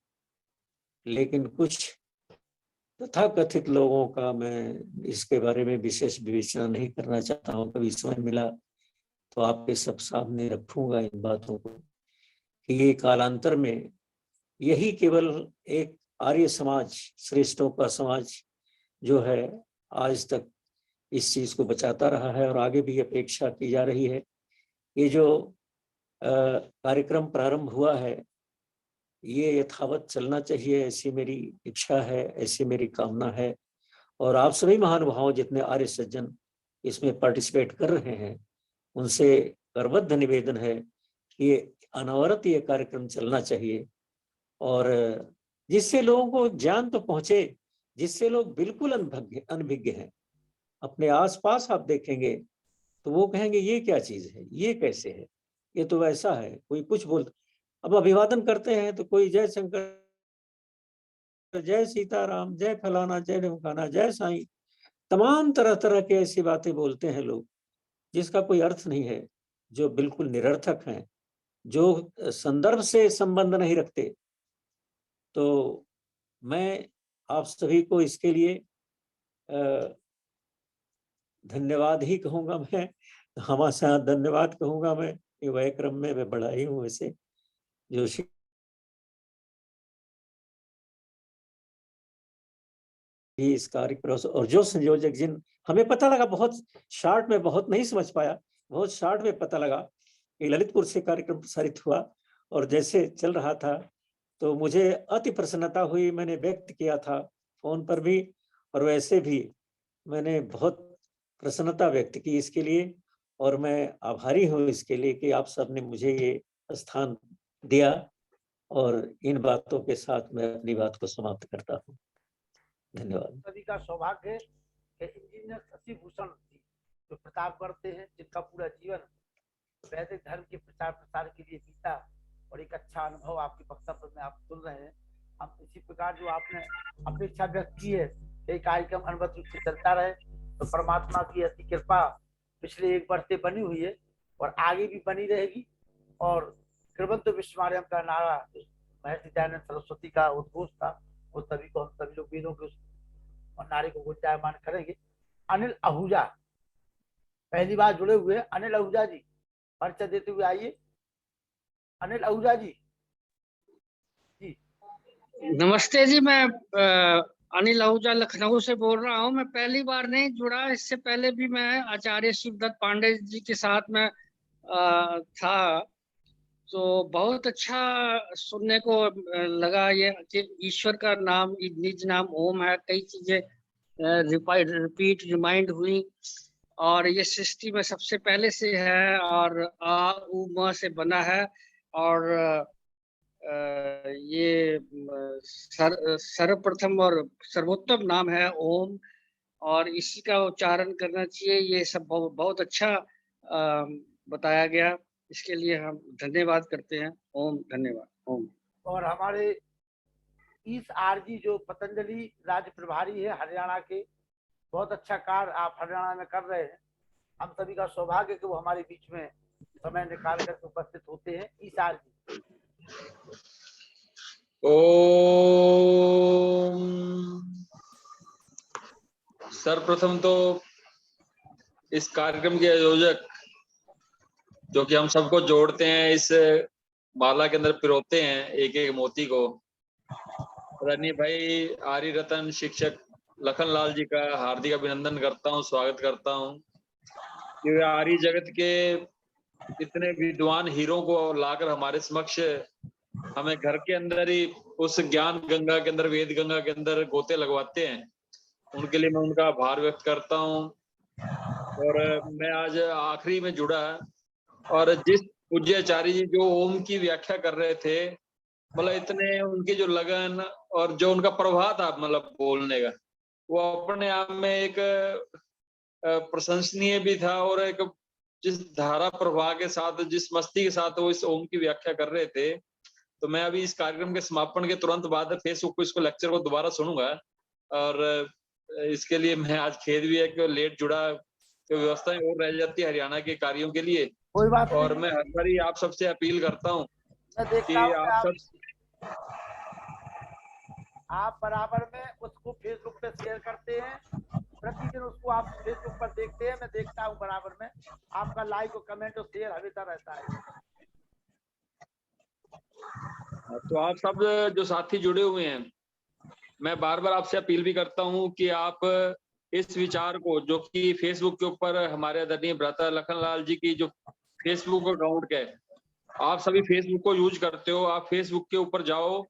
लेकिन कुछ तथाकथित लोगों का मैं इसके बारे में विशेष विवेचना नहीं करना चाहता हूँ। कभी समय मिला तो आपके सब सामने रखूंगा इन बातों को, कि ये कालांतर में यही केवल एक आर्य समाज, श्रेष्ठों का समाज जो है, आज तक इस चीज को बचाता रहा है और आगे भी अपेक्षा की जा रही है। ये जो कार्यक्रम प्रारंभ हुआ है, ये यथावत चलना चाहिए, ऐसी मेरी इच्छा है, ऐसी मेरी कामना है। और आप सभी महानुभाव जितने आर्य सज्जन इसमें पार्टिसिपेट कर रहे हैं, उनसे करबद्ध निवेदन है कि ये अनवरत ये कार्यक्रम चलना चाहिए, और जिससे लोगों को ज्ञान तो पहुंचे, जिससे लोग बिल्कुल अनभिज्ञ हैं। अपने आसपास आप देखेंगे तो वो कहेंगे ये क्या चीज है, ये कैसे है, ये तो वैसा है। कोई कुछ बोलता, अब अभिवादन करते हैं तो कोई जय शंकर, जय सीताराम, जय फलाना, जय ढमकाना, जय साईं, तमाम तरह तरह के ऐसी बातें बोलते हैं लोग, जिसका कोई अर्थ नहीं है, जो बिल्कुल निरर्थक हैं, जो संदर्भ से संबंध नहीं रखते। तो मैं आप सभी को इसके लिए धन्यवाद ही कहूंगा। मैं हमेशा धन्यवाद कहूंगा। मैं ये वह क्रम में मैं बढ़ा ही हूँ वैसे, जो इस कार्यक्रम और जो संयोजक, जिन हमें पता लगा, बहुत शार्ट में, बहुत नहीं समझ पाया, बहुत शार्ट में पता लगा कि ललितपुर से कार्यक्रम प्रसारित हुआ, और जैसे चल रहा था तो मुझे अति प्रसन्नता हुई। मैंने व्यक्त किया था फोन पर भी, और वैसे भी मैंने बहुत प्रसन्नता व्यक्त की इसके लिए, और मैं आभारी हूँ इसके लिए कि आप सब ने मुझे ये स्थान दिया। और इन बातों के साथ मैं अपनी बात को समाप्त करता हूँ। धन्यवाद। सभी का सौभाग्य है कि इंजीनियर शशि भूषण जी जो प्रतापगढ़ से हैं, जिनका पूरा जीवन वैदिक धर्म के प्रचार प्रसार के लिए बीता, और एक अच्छा अनुभव आपके वक्तव्य में आप सुन रहे हैं। हम इसी प्रकार जो आपने अपेक्षा व्यक्त की है कि कार्यक्रम अनवरत रूप से चलता रहे, तो परमात्मा की ऐसी कृपा पिछले 1 वर्ष से बनी हुई है और आगे भी बनी रहेगी। और कृबंत विश्वमार्यम का नारा महर्षि दयानंद सरस्वती का उद्घोष था, वो सभी को, हम सभी लोग वेदों के उस नारे को गुंजायमान करेंगे। अनिल आहूजा पहली बार जुड़े हुए, अनिल आहूजा जी परिचय देते हुए आइए। अनिल आहूजा जी। नमस्ते जी, मैं अनिल आहूजा लखनऊ से बोल रहा हूँ। मैं पहली बार नहीं जुड़ा, इससे पहले भी मैं आचार्य शिवदत्त पांडे जी के साथ में था, तो बहुत अच्छा सुनने को लगा ये कि ईश्वर का नाम, निज नाम ओम है। कई चीजें रिपीट रिमाइंड हुई, और ये सृष्टि में सबसे पहले से है, और आ उ म से बना है, और ये सर्वप्रथम और सर्वोत्तम नाम है ओम, और इसी का उच्चारण करना चाहिए। ये सब बहुत अच्छा बताया गया, इसके लिए हम धन्यवाद करते हैं। ओम, धन्यवाद। ओम। और हमारे ईस आरजी जो पतंजलि राज्य प्रभारी है हरियाणा के, बहुत अच्छा कार्य आप हरियाणा में कर रहे हैं। हम सभी का सौभाग्य कि वो हमारे बीच में समय निकाल कर उपस्थित होते हैं। ईस आरजी। ओम। सर्वप्रथम तो इस कार्यक्रम के आयोजक, जो कि हम सबको जोड़ते हैं, इस माला के अंदर पिरोते हैं एक एक मोती को, रनी भाई आर्य रतन शिक्षक लखनलाल जी का हार्दिक अभिनंदन करता हूँ, स्वागत करता हूँ कि आर्य जगत के इतने विद्वान हीरों को लाकर हमारे समक्ष हमें घर के अंदर ही उस ज्ञान गंगा के अंदर, वेद गंगा के अंदर गोते लगवाते हैं। उनके लिए मैं उनका आभार व्यक्त करता हूँ। और मैं आज आखिरी में जुड़ा, और जिस पूज्य आचार्य जी जो ओम की व्याख्या कर रहे थे, मतलब इतने उनकी जो लगन और जो उनका प्रभाव था, मतलब बोलने का, वो अपने आप में एक प्रशंसनीय भी था। और एक जिस धारा प्रवाह के साथ, जिस मस्ती के साथ वो इस ओम की व्याख्या कर रहे थे, तो मैं अभी इस कार्यक्रम के समापन के तुरंत बाद फेसबुक पे इसको लेक्चर को दोबारा सुनूंगा, और इसके लिए मैं आज खेद भी है कि लेट जुड़ा, तो व्यवस्थाएं और रह जाती है हरियाणा के कार्यों के लिए। कोई बात और नहीं, मैं हर बारी आप सबसे अपील करता हूँ मैं कि देखता हूँ आप सब आप बराबर में उसको फेसबुक पे शेयर करते हैं, प्रतिदिन उसको आप फेसबुक पर देखते हैं, मैं देखता हूँ बराबर में आपका लाइक और कमेंट और शेयर हमेशा रहता है। तो आप सब जो साथी जुड़े हुए हैं, मैं बार बार आपसे अपील भी करता हूं कि आप इस विचार को, जो कि फेसबुक के ऊपर हमारे आदरणीय भ्राता लखनलाल जी की जो फेसबुक अकाउंट है, आप सभी फेसबुक को यूज करते हो, आप फेसबुक के ऊपर जाओ,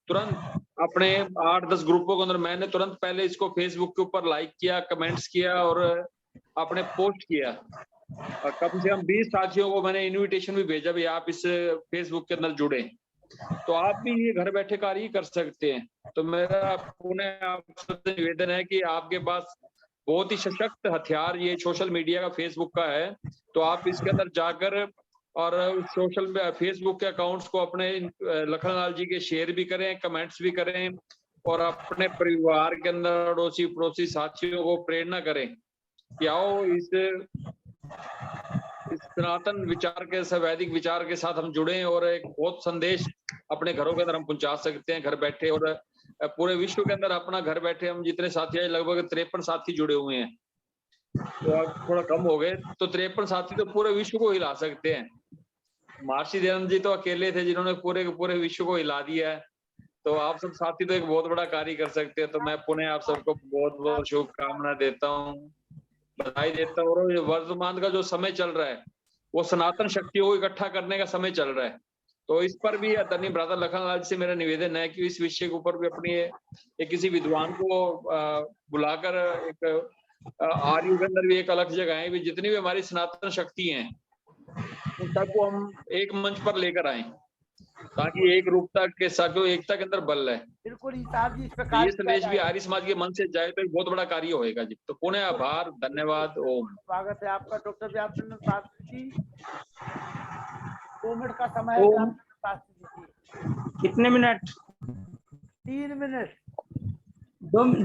तुरंत अपने 8-10 ग्रुपों के अंदर मैंने तुरंत पहले इसको फेसबुक के ऊपर लाइक किया, कमेंट्स किया और अपने पोस्ट किया। और कम से कम 20 साथियों को मैंने इनविटेशन भी भेजा भी आप इस फेसबुक के अंदर जुड़े, तो आप भी ये घर बैठे कार्य ही कर सकते हैं। तो मेरा पुनः आप सबसे निवेदन है कि आपके पास बहुत ही सशक्त हथियार ये सोशल मीडिया का, फेसबुक का है, तो आप इसके अंदर जाकर और सोशल फेसबुक के अकाउंट्स को अपने लखनलाल जी के शेयर भी करें, कमेंट्स भी करें और अपने परिवार के अंदर अड़ोसी पड़ोसी साथियों को प्रेरणा करें कि आओ इस सनातन विचार के, वैदिक विचार के साथ हम जुड़े और एक बहुत संदेश अपने घरों के अंदर हम पहुंचा सकते हैं घर बैठे। और पूरे विश्व के अंदर अपना घर बैठे हम जितने साथी हैं, लगभग 53 साथी जुड़े हुए हैं, तो अब थोड़ा कम हो गए, तो 53 साथी तो पूरे विश्व को हिला सकते हैं। महर्षि दयानंद जी तो अकेले थे जिन्होंने पूरे के पूरे विश्व को हिला दिया है, तो आप सब साथी तो एक बहुत बड़ा कार्य कर सकते हैं। तो मैं पुनः आप सबको बहुत बहुत शुभकामना देता हूँ, बधाई देता हूँ। और वर्तमान का जो समय चल रहा है वो सनातन शक्तियों को इकट्ठा करने का समय चल रहा है, तो इस पर भी आदरणीय भ्राता लखनलाल से मेरा निवेदन है कि इस विषय के ऊपर भी अपनी एक किसी विद्वान को बुलाकर एक आर्यु के अंदर भी एक अलग जगह है, भी जितनी भी हमारी सनातन शक्ति हैं उन सबको हम एक मंच पर लेकर आए, ताकि एक रूपता के साथ एकता के अंदर बल है। बिल्कुल ईसाब जी, इस पे तो ये संदेश भी आर्य समाज के मन से जाए तो एक बहुत बड़ा कार्य होएगा जी। तो पुनः आभार, धन्यवाद, ओम। स्वागत है आपका डॉक्टर व्यासचंद्र शास्त्री जी। 2 मिनट का समय है ओम। व्यासचंद्र शास्त्री जी। कितने मिनट? 3 मिनट।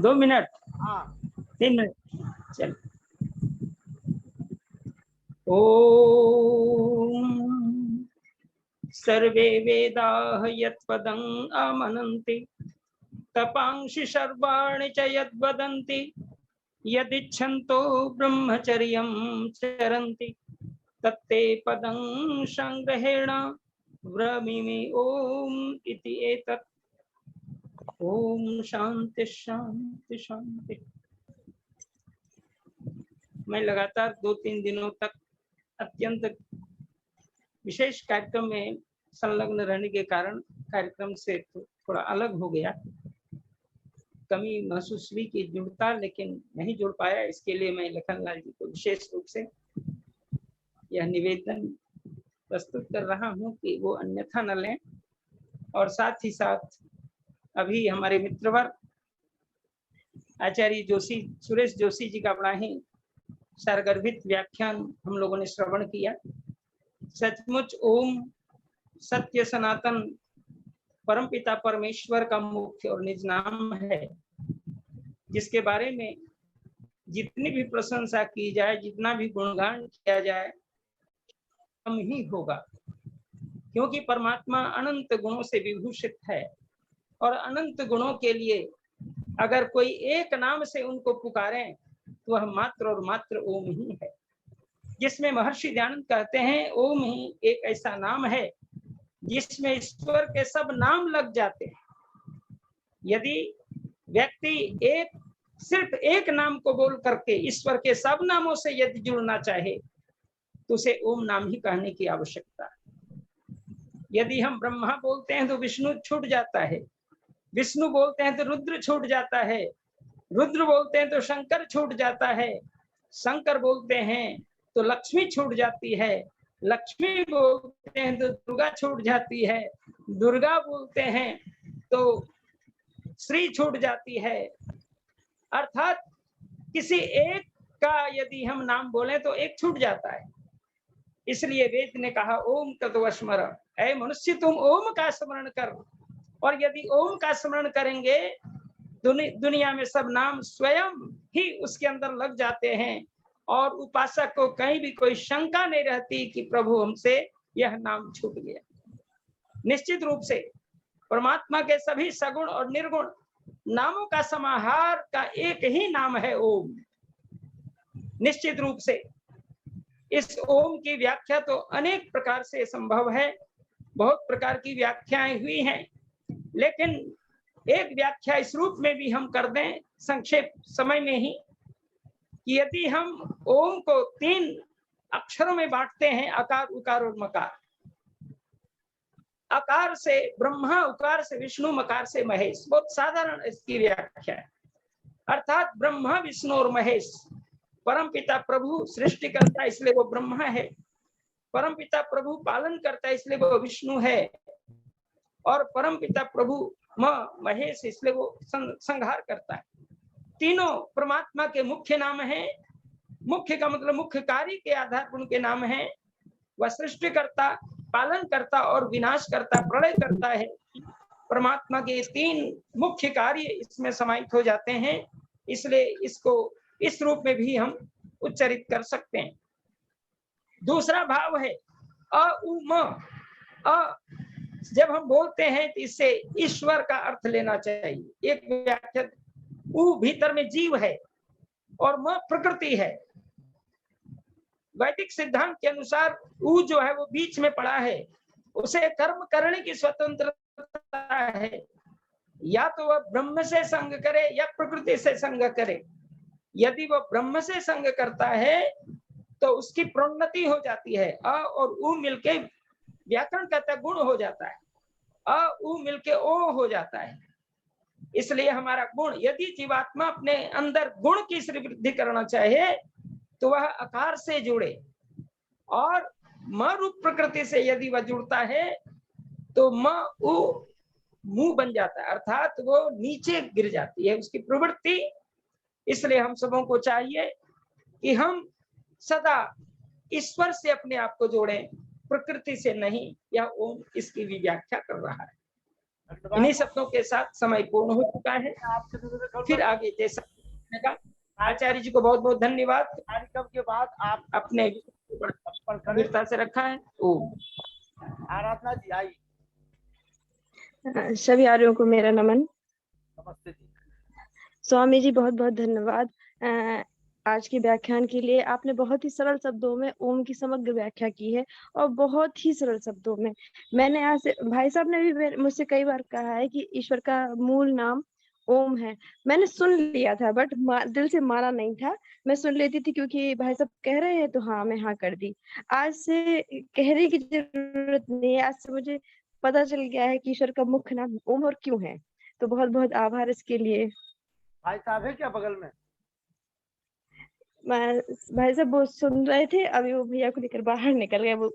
2 मिनट? हाँ 3 मिनट, चल। ओम सर्वे वेदाः यत्पदं आमनन्ति तपांसि सर्वाणि च यद्वदन्ति यदिच्छन्तो ब्रह्मचर्यं चरन्ति तत्ते पदं संग्रहेण ब्रवीमि ओम इति एतत्। ओम शांति शांति शांति। मैं लगातार 2-3 दिनों तक अत्यंत विशेष कार्यक्रम में संलग्न रहने के कारण कार्यक्रम से थोड़ा अलग हो गया, कमी महसूस हुई कि जुड़ता, लेकिन नहीं जुड़ पाया। इसके लिए मैं लखनलाल जी को विशेष रूप से यह निवेदन प्रस्तुत कर रहा हूं कि वो अन्यथा न लें। और साथ ही साथ अभी हमारे मित्रवर आचार्य जोशी, सुरेश जोशी जी का बड़ा ही सारगर्भित व्याख्यान हम लोगों ने श्रवण किया। सचमुच ओम सत्य सनातन परमपिता परमेश्वर का मुख्य और निज नाम है, जिसके बारे में जितनी भी प्रशंसा की जाए, जितना भी गुणगान किया जाए, कम ही होगा, क्योंकि परमात्मा अनंत गुणों से विभूषित है। और अनंत गुणों के लिए अगर कोई एक नाम से उनको पुकारें तो वह मात्र और मात्र ओम ही है, जिसमें महर्षि दयानंद कहते हैं ओम ही एक ऐसा नाम है जिसमें ईश्वर के सब नाम लग जाते हैं। यदि व्यक्ति सिर्फ एक नाम को बोल करके ईश्वर के सब नामों से यदि जुड़ना चाहे तो उसे ओम नाम ही कहने की आवश्यकता है। यदि हम ब्रह्मा बोलते हैं तो विष्णु छूट जाता है, विष्णु बोलते हैं तो रुद्र छूट जाता है, रुद्र बोलते हैं तो शंकर छूट जाता है, शंकर बोलते हैं तो लक्ष्मी छूट जाती है, लक्ष्मी बोलते हैं तो दुर्गा छूट जाती है, दुर्गा बोलते हैं तो श्री छूट जाती है। अर्थात किसी एक का यदि हम नाम बोले तो एक छूट जाता है। इसलिए वेद ने कहा ओम तत्वस्मर, ऐ मनुष्य तुम ओम का स्मरण कर। और यदि ओम का स्मरण करेंगे दुनिया में सब नाम स्वयं ही उसके अंदर लग जाते हैं और उपासक को कहीं भी कोई शंका नहीं रहती कि प्रभु हमसे यह नाम छूट गया। निश्चित रूप से परमात्मा के सभी सगुण और निर्गुण नामों का समाहार का एक ही नाम है ओम। निश्चित रूप से इस ओम की व्याख्या तो अनेक प्रकार से संभव है, बहुत प्रकार की व्याख्याएं हुई हैं, लेकिन एक व्याख्या इस रूप में भी हम कर दें संक्षेप समय में ही कि यदि हम ओम को 3 अक्षरों में बांटते हैं, आकार, उकार और मकार। आकार से ब्रह्मा, उकार से विष्णु, मकार से महेश। बहुत साधारण इसकी व्याख्या है। अर्थात ब्रह्मा, विष्णु और महेश, परम पिता प्रभु सृष्टि करता है इसलिए वो ब्रह्मा है, परम पिता प्रभु पालन करता है इसलिए वो विष्णु है, और परम पिता प्रभु महेश इसलिए वो संहार करता है। तीनों परमात्मा के मुख्य नाम हैं। मुख्य का मतलब मुख्य कार्य के आधार पर उनके नाम हैं। वह सृष्टि करता, पालन करता और विनाश करता, प्रलय करता है। परमात्मा के 3 मुख्य कार्य इसमें समाहित हो जाते हैं, इसलिए इसको इस रूप में भी हम उच्चारित कर सकते हैं। दूसरा भाव है अ उ म। अ जब हम बोलते हैं तो इससे ईश्वर का अर्थ लेना चाहिए। एक व्याख्या उ भीतर में जीव है और म प्रकृति है। वैदिक सिद्धांत के अनुसार उ जो है वो बीच में पड़ा है, उसे कर्म करने की स्वतंत्रता है, या तो वह ब्रह्म से संग करे या प्रकृति से संग करे। यदि वह ब्रह्म से संग करता है तो उसकी प्रोन्नति हो जाती है। अ और उ मिलके व्याकरण कहता गुण हो जाता है, अ उ मिलके ओ हो जाता है। इसलिए हमारा गुण, यदि जीवात्मा अपने अंदर गुण की वृद्धि करना चाहे तो वह आकार से जुड़े, और म रूप प्रकृति से यदि वह जुड़ता है तो म उ मुंह बन जाता है, अर्थात वो नीचे गिर जाती है उसकी प्रवृत्ति। इसलिए हम सबों को चाहिए कि हम सदा ईश्वर से अपने आप को जोड़ें, प्रकृति से नहीं। यह ओम इसकी भी व्याख्या कर रहा है। इन्हीं शब्दों के साथ समय पूर्ण हो चुका है। फिर आगे जैसा आचार्य जी को बहुत बहुत धन्यवाद। कार्यक्रम के बाद आप अपने गंभीरता से रखा है। ओम। आराधना जी आई। सभी आर्यों को मेरा नमन। नमस्ते जी। स्वामी जी बहुत बहुत धन्यवाद आज के व्याख्यान के लिए। आपने बहुत ही सरल शब्दों में ओम की समग्र व्याख्या की है, और बहुत ही सरल शब्दों में। मैंने आज भाई साहब ने भी मुझसे कई बार कहा है कि ईश्वर का मूल नाम ओम है। मैंने सुन लिया था, बट दिल से माना नहीं था। मैं सुन लेती थी क्योंकि भाई साहब कह रहे हैं तो हाँ मैं हाँ कर दी। आज से कहने की जरूरत नहीं है, आज से मुझे पता चल गया है कि ईश्वर का मुख्य नाम ओम और क्यों है। तो बहुत बहुत आभार इसके लिए। भाई साहब है क्या बगल में? भाई साहब वो सुन रहे थे, अभी वो भैया को लेकर बाहर निकल गए। वो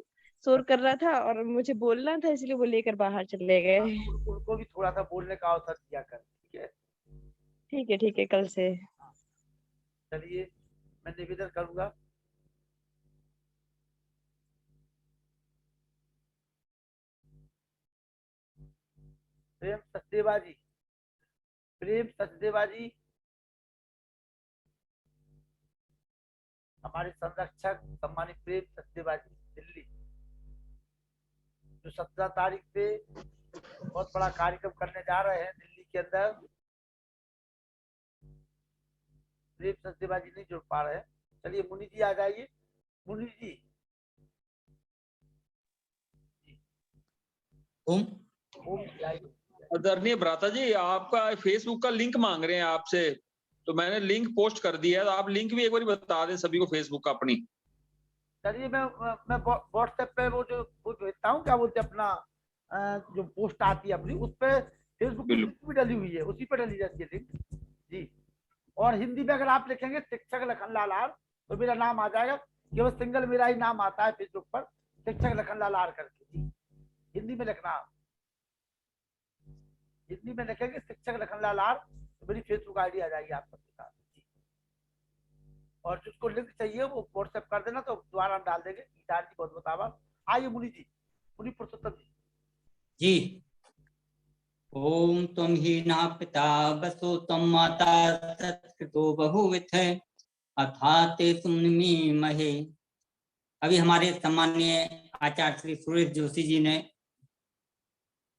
शोर कर रहा था और मुझे बोलना था, इसलिए वो लेकर बाहर चले गए। उनको भी थोड़ा सा बोलने का अवसर दिया कर। ठीक है, ठीक है, कल से। चलिए मैं निवेदन करूंगा। प्रेम सचदेवा जी, प्रेम सचदेवा जी हमारे संरक्षक सम्मानित प्रेम सचदेवा जी दिल्ली, जो 17 तारीख से बहुत बड़ा कार्यक्रम करने जा रहे हैं दिल्ली के अंदर। प्रेम सचदेवा जी नहीं जुड़ पा रहे हैं। चलिए मुनि जी आ जाइए। मुनि जी। ओम। ओम आदरणीय भ्राता जी, आपका फेसबुक का लिंक मांग रहे हैं आपसे, तो मैंने लिंक पोस्ट कर दिया है, तो आप लिंक भी एक बार बता दें सभी को फेसबुक का अपनी। चलिए मैं व्हाट्सएप पे वो भेजता हूँ, क्या बोलते हैं अपना जो पोस्ट आती है अपनी, उस पे फेसबुक की लिंक भी डली हुई है, उसी पे डली जाती है लिंक जी। और हिंदी में अगर आप लिखेंगे शिक्षक लखनलाल आर तो मेरा नाम आ जाएगा। केवल सिंगल मेरा ही नाम आता है फेसबुक पर, शिक्षक लखनलाल आर करके जी। हिंदी में लिखना, हिंदी में लिखेंगे शिक्षक लखनलाल आर तो मेरी फेसबुक आईडी आ जाएगी आप सबके साथ जी। और जिसको लिंक चाहिए वो व्हाट्सएप कर देना, तो दोबारा हम डाल देंगे। गीतार जी बहुत बहुत आभार। आइए मुनि जी, मुनि पुरुषोत्तम जी। जी ओम त्वं ही न पिता वसु त्वं माता सत्कृतो बहुविथ अथाते सुमनि महे। अभी हमारे सम्माननीय आचार्य श्री सुरेश जोशी जी ने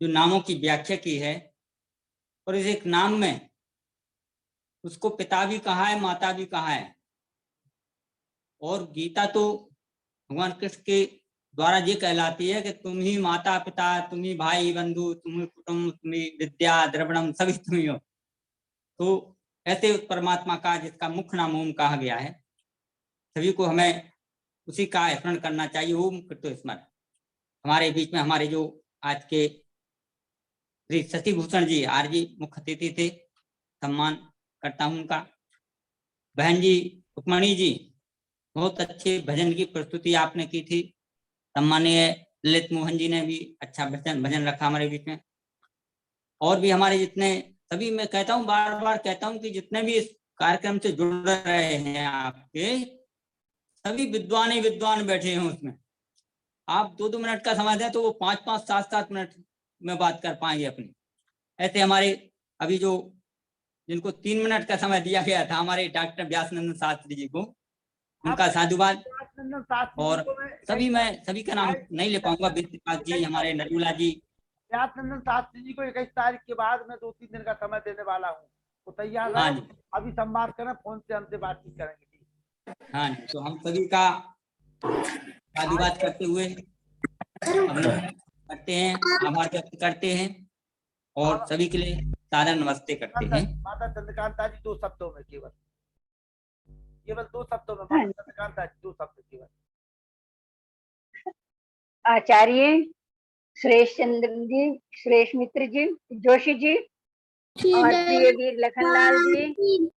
जो नामों की व्याख्या की है, और इस एक नाम में उसको पिता भी कहा है, माता भी कहा है, और गीता तो भगवान कृष्ण के द्वारा ये कहलाती है कि तुम ही माता पिता, तुम ही भाई बंधु, तुम ही कुटुंब, तुम ही विद्या द्रविणम, सभी तुम ही हो। तो ऐसे उस परमात्मा का जिसका मुख्य नाम ओम कहा गया है, सभी को हमें उसी का स्मरण करना चाहिए। ओम कृतो स्मरण। हमारे बीच में हमारे जो आज के श्री शशि भूषण जी आरजी मुख्य अतिथि थे, सम्मान करता हूं उनका। बहन जी रुक्मणी जी, बहुत अच्छे भजन की प्रस्तुति आपने की थी। सम्मानीय ललित मोहन जी ने भी अच्छा भजन रखा हमारे बीच में। और भी हमारे जितने सभी, मैं कहता हूँ, बार बार कहता हूँ कि जितने भी इस कार्यक्रम से जुड़ रहे हैं आपके सभी विद्वान ही विद्वान बैठे हैं उसमें। आप 2-2 मिनट का समय दें तो वो 5-5, 7-7 मिनट में बात कर पाएंगे अपनी। ऐसे हमारे अभी जो जिनको 3 मिनट का समय दिया गया था, हमारे डॉक्टर व्यासनंदन शास्त्री जी को, उनका साधुवाद। और सभी का नाम नहीं ले पाऊंगा, विद्यापाल जी, हमारे नरूला जी, व्यासनंदन शास्त्री जी को 21 तारीख के बाद मैं 2-3 दिन का समय देने वाला हूँ, तो तैयार है। अभी संवाद करें, फोन से हमसे बातचीत करेंगे। हाँ, तो हम सभी का साधुवाद करते हुए करते हैं, आभार व्यक्त करते हैं और सभी के लिए सादर नमस्ते करते हैं। माता चंद्रकांता जी 2 शब्दों में, केवल 2 शब्दों में माता चंद्रकांता जी 2 शब्द केवल। आचार्य सुरेश चंद्र जी, सुरेश मित्र जी, जोशी जी और प्रिय वीर लखनलाल जी।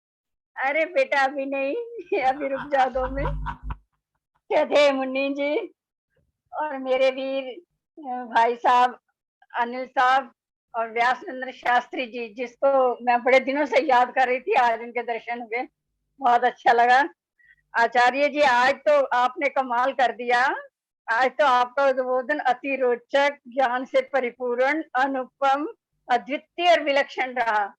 अरे बेटा अभी नहीं, अभी रुक जाओ 2 मिनट। थे मुन्नी जी और मेरे वीर भाई साहब अनिल साहब और व्यासनंदन शास्त्री जी, जिसको मैं बड़े दिनों से याद कर रही थी, आज उनके दर्शन हुए, बहुत अच्छा लगा। आचार्य जी आज तो आपने कमाल कर दिया। आज तो आपका उद्बोधन अति रोचक, ज्ञान से परिपूर्ण, अनुपम, अद्वितीय और विलक्षण रहा।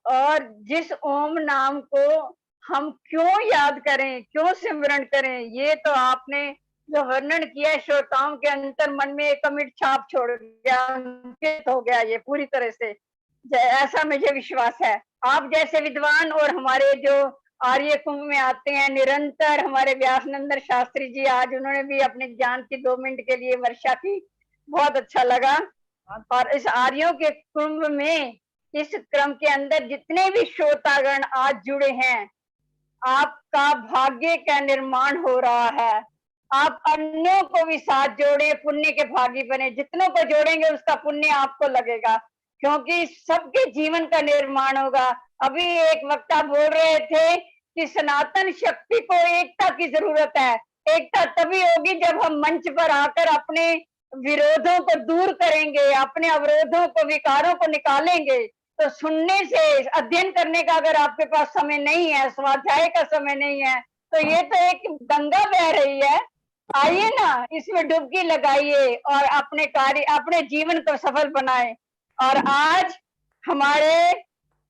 और जिस ओम नाम को हम क्यों याद करें, क्यों सिमरण करें, ये तो आपने जो वर्णन किया श्रोताओं के अंतर मन में एक अमिट छाप छोड़ गया, अंकित हो गया ये पूरी तरह से, ऐसा मुझे विश्वास है। आप जैसे विद्वान और हमारे जो आर्य कुंभ में आते हैं निरंतर, हमारे व्यासनंदन शास्त्री जी, आज उन्होंने भी अपने ज्ञान की 2 मिनट के लिए वर्षा की, बहुत अच्छा लगा। और इस आर्यों के कुंभ में, इस क्रम के अंदर जितने भी श्रोतागण आज जुड़े हैं, आपका भाग्य का निर्माण हो रहा है। आप अन्यों को भी साथ जोड़े, पुण्य के भागी बने। जितनों को जोड़ेंगे उसका पुण्य आपको लगेगा, क्योंकि सबके जीवन का निर्माण होगा। अभी एक वक्ता बोल रहे थे कि सनातन शक्ति को एकता की जरूरत है। एकता तभी होगी जब हम मंच पर आकर अपने विरोधों को दूर करेंगे, अपने अवरोधों को, विकारों को निकालेंगे। तो सुनने से, अध्ययन करने का अगर आपके पास समय नहीं है, स्वाध्याय का समय नहीं है, तो ये तो एक गंगा बह रही है, आइए ना इसमें डुबकी लगाइए और अपने कार्य, अपने जीवन को सफल बनाए। और आज हमारे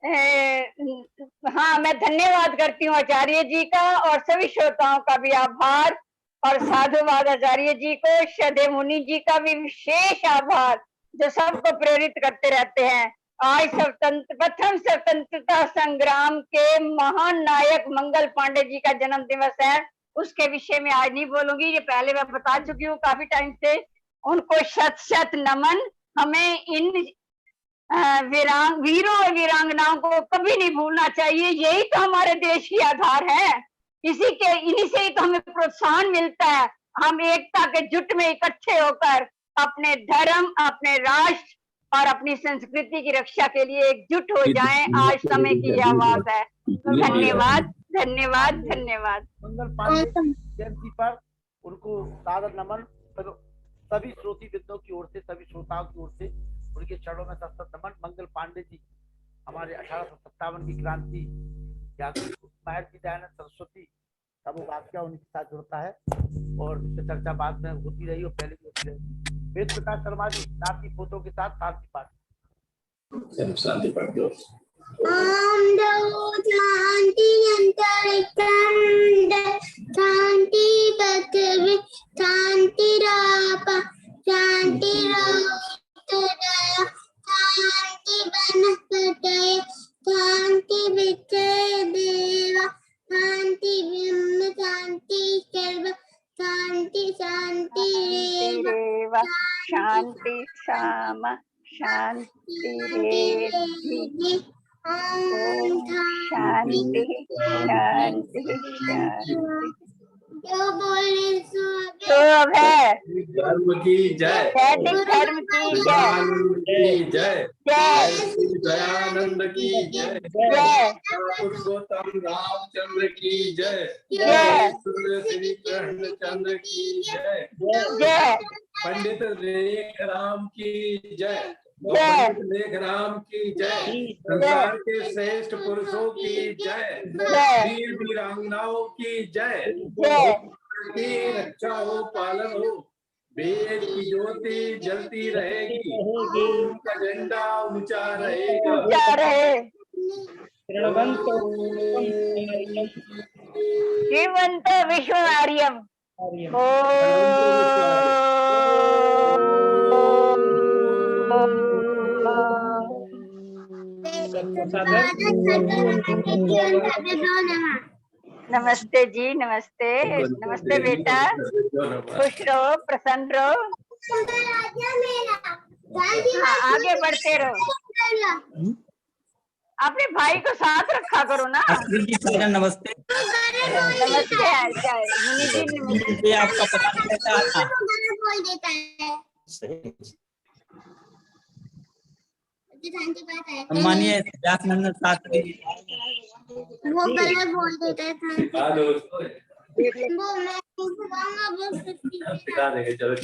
हाँ, मैं धन्यवाद करती हूँ आचार्य जी का और सभी श्रोताओं का भी आभार, और साधुवाद आचार्य जी को, श्रद्धेय मुनि जी का भी विशेष आभार, जो सबको प्रेरित करते रहते हैं। आज प्रथम स्वतंत्रता संग्राम के महान नायक मंगल पांडे जी का जन्म दिवस है। उसके विषय में आज नहीं बोलूंगी, ये पहले मैं बता चुकी हूँ काफी टाइम से। उनको शत शत नमन। हमें इन वीरों और वीरांगनाओं को कभी नहीं भूलना चाहिए। यही तो हमारे देश की आधार है, इन्हीं से ही तो हमें प्रोत्साहन मिलता है। हम एकता के जुट में इकट्ठे होकर अपने धर्म, अपने राष्ट्र और अपनी संस्कृति की रक्षा के लिए एकजुट हो जाएं। आज समय की आवाज है। धन्यवाद, धन्यवाद, धन्यवाद। मंगल पांडे जयंती पर उनको सादर नमन सभी श्रोती वृंदों की ओर से, सभी श्रोताओं की ओर से उनके चरणों में सत नमन। मंगल पांडे जी हमारे 1857 की क्रांति महर्षि दयानंद सरस्वती का वो वाक्य उनके साथ जुड़ता है और इससे चर्चा बाद में होती रही और पहले भी होती रही। वेद प्रकाश शर्मा जी नाती पोतों के साथ शांति पाठ। शांति पढ़ दो। ओम द्रौ शांति अंतरिक्षं शांति पृथ्वी शांतिराप शांतिरोषधयः शांति वनस्पतयः शांति विश्वेदेव शांति ब्रह्म शांति सर्व शांति शांतिरेव शांति साम शांतिरेधि ओम शांति शांति शांति। जो बोले सो है धर्म की जय, वैदिक धर्म की जय की जय, जय दयानंद की जय, जय पुरुषोत्तम रामचंद्र की जय, जय श्री कृष्णचंद्र की जय, जय पंडित लेख राम की जय, जय पंडित लेख राम की जय, संसार के श्रेष्ठ पुरुषों की जय, जय वीर वीरांगनाओं की जय, जय की रक्षा हो पालन हो, वेद की ज्योति जलती रहेगी, उनका झंडा ऊंचा रहेगा, ऊंचा रहे जीवंत विश्व आर्यम नमस्ते जी नमस्ते नमस्ते बेटा खुश रहो प्रसन्न रहो हाँ, आगे बढ़ते रहो अपने भाई को साथ रखा करो ना नमस्ते नमस्ते मुनि जी नमस्ते आपका पता कैसा था? बोल देता है सम्मानीय व्यासनंदन शास्त्री वो गलत बोल देता था वो मैं चलो